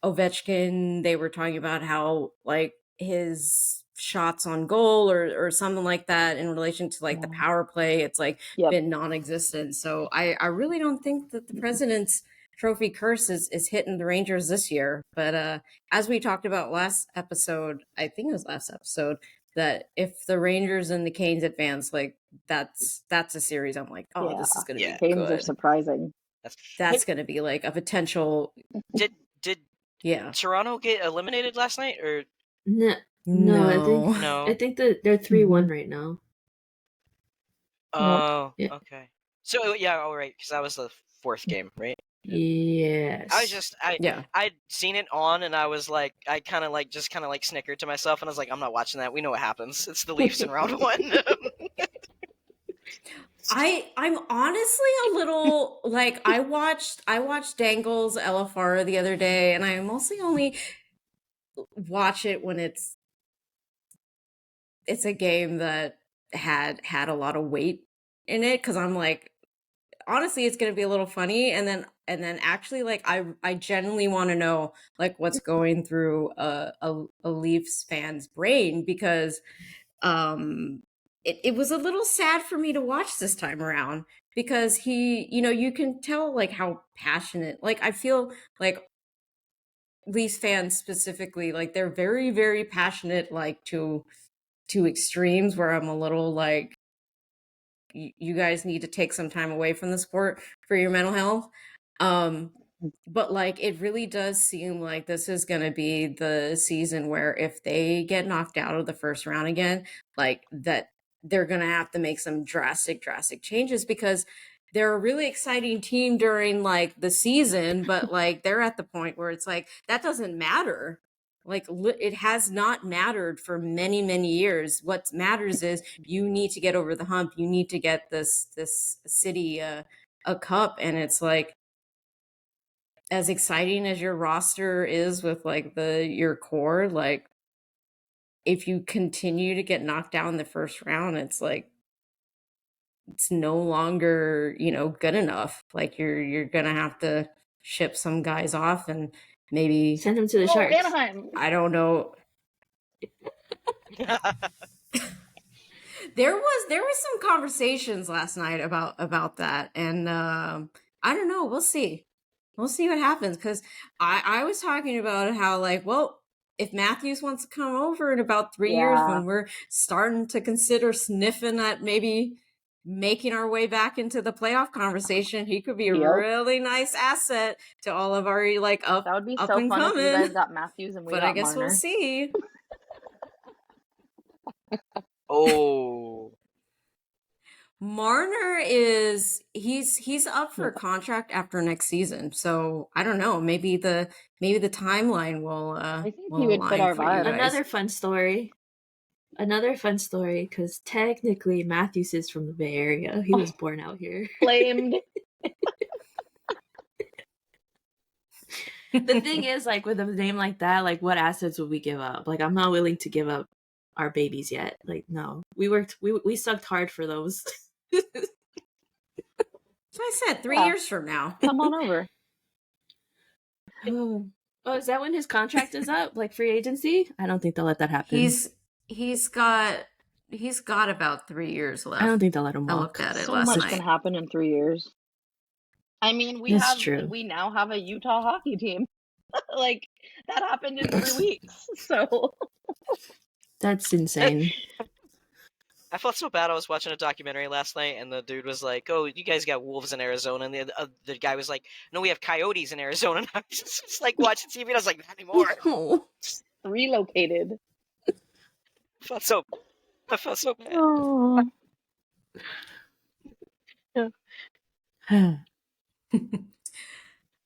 Ovechkin, they were talking about how like his shots on goal or something like that in relation to like the power play, it's like been non-existent. So I really don't think that the President's Trophy curse is hitting the Rangers this year. But as we talked about last episode, I think it was last episode, that if the Rangers and the Canes advance, like that's a series I'm like, this is gonna be Canes good. are surprising. That's gonna be like a potential. Did Toronto get eliminated last night or no? I think that they're 3-1 right now. Oh, okay. So yeah, all right, because that was the fourth game, right? Yes. Yeah. I'd seen it on, and I was like, I kind of like snickered to myself, and I was like, I'm not watching that. We know what happens. It's the Leafs in round one. I'm honestly a little like I watched Dangle's LFR the other day, and I mostly only watch it when it's a game that had a lot of weight in it, because I'm like, honestly, it's gonna be a little funny, and then actually, like, I genuinely want to know like what's going through a Leafs fan's brain, because it was a little sad for me to watch this time around, because he, you can tell like how passionate, like, I feel like Leafs fans specifically, like, they're very, very passionate, like, to extremes, where I'm a little like, you guys need to take some time away from the sport for your mental health. But like, it really does seem like this is going to be the season where if they get knocked out of the first round again, like, that they're going to have to make some drastic changes, because they're a really exciting team during like the season, but like they're at the point where it's like that doesn't matter. Like, it has not mattered for many, many years. What matters is you need to get over the hump. You need to get this city a cup. And it's like, as exciting as your roster is with like your core, like, if you continue to get knocked down in the first round, it's like, it's no longer, good enough. Like, you're gonna have to ship some guys off and maybe Send them to the Sharks. Anaheim. I don't know. There was some conversations last night about that, and I don't know. We'll see what happens, because I was talking about how, like, well, if Matthews wants to come over in about 3 years, when we're starting to consider sniffing at maybe making our way back into the playoff conversation, he could be a really nice asset to all of our like That would be up so and fun coming. if you guys got Matthews and we But got I guess Marner. we'll see. Oh, Marner is he's up for contract after next season, so I don't know. Maybe the timeline will I think will he would fit align our for you vibe. guys. Another fun story, because technically Matthews is from the Bay Area. He was born out here. Claimed. The thing is, like, with a name like that, like, what assets would we give up? Like, I'm not willing to give up our babies yet. Like, no. We sucked hard for those. So I said 3 years from now. Come on over. Oh, is that when his contract is up? Like, free agency? I don't think they'll let that happen. He's got about 3 years left. I don't think they'll let him I walk. looked at it So last much night. can happen in 3 years. I mean, we now have a Utah hockey team. Like, that happened in 3 weeks. So That's insane. I felt so bad. I was watching a documentary last night, and the dude was like, "Oh, you guys got wolves in Arizona," and the guy was like, "No, we have coyotes in Arizona." And I was just like watching TV, and I was like, "Not anymore." relocated. I felt so bad. Oh.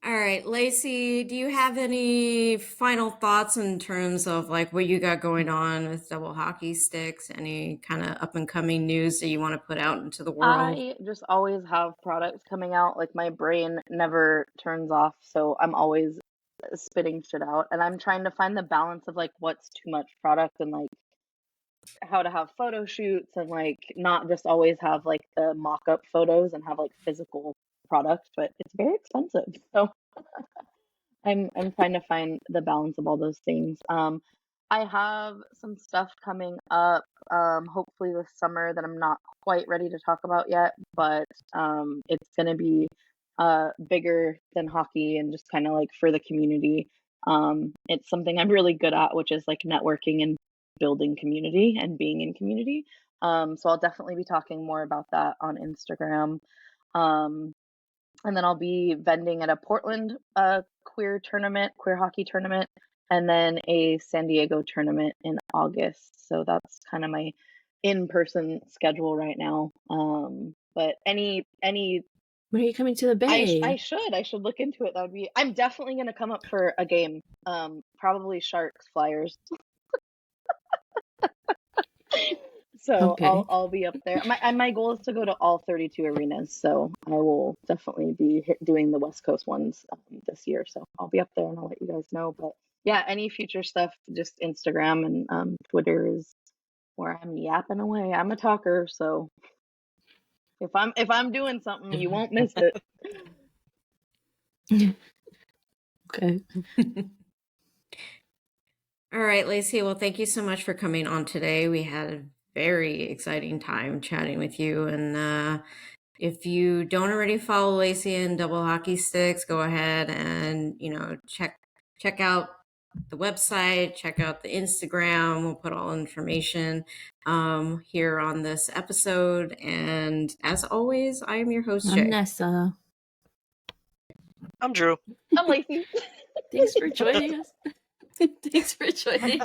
All right, Lacey, do you have any final thoughts in terms of like what you got going on with Double Hockey Stix? Any kind of up and coming news that you want to put out into the world? I just always have products coming out. Like, my brain never turns off, so I'm always spitting shit out. And I'm trying to find the balance of like what's too much product, and like how to have photo shoots, and like not just always have like the mock-up photos and have like physical product, but it's very expensive. So I'm trying to find the balance of all those things. I have some stuff coming up, hopefully this summer, that I'm not quite ready to talk about yet, but it's going to be bigger than hockey and just kind of like for the community. It's something I'm really good at, which is like networking and building community and being in community. So I'll definitely be talking more about that on Instagram. And then I'll be vending at a Portland queer hockey tournament, and then a San Diego tournament in August. So that's kind of my in-person schedule right now. But any When are you coming to the Bay? I should look into it. That would be. I'm definitely gonna come up for a game. Probably Sharks Flyers. So Okay. I'll be up there. My goal is to go to all 32 arenas, so I will definitely be doing the West Coast ones this year. So I'll be up there and I'll let you guys know. But yeah, any future stuff, just Instagram and Twitter is where I'm yapping away. I'm a talker, so if I'm doing something, you won't miss it. Okay. All right, Lacey. Well, thank you so much for coming on today. We had a very exciting time chatting with you. And if you don't already follow Lacey in Double Hockey Stix, go ahead and check out the website, check out the Instagram. We'll put all information here on this episode. And as always, I am your host, I'm Jay. Nessa. I'm Drew. I'm Lacey. Thanks for joining us. Thanks for joining.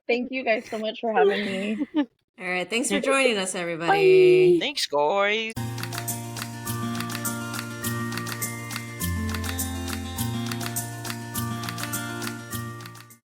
Thank you guys so much for having me. All right. Thanks for joining us, everybody. Bye. Thanks, guys.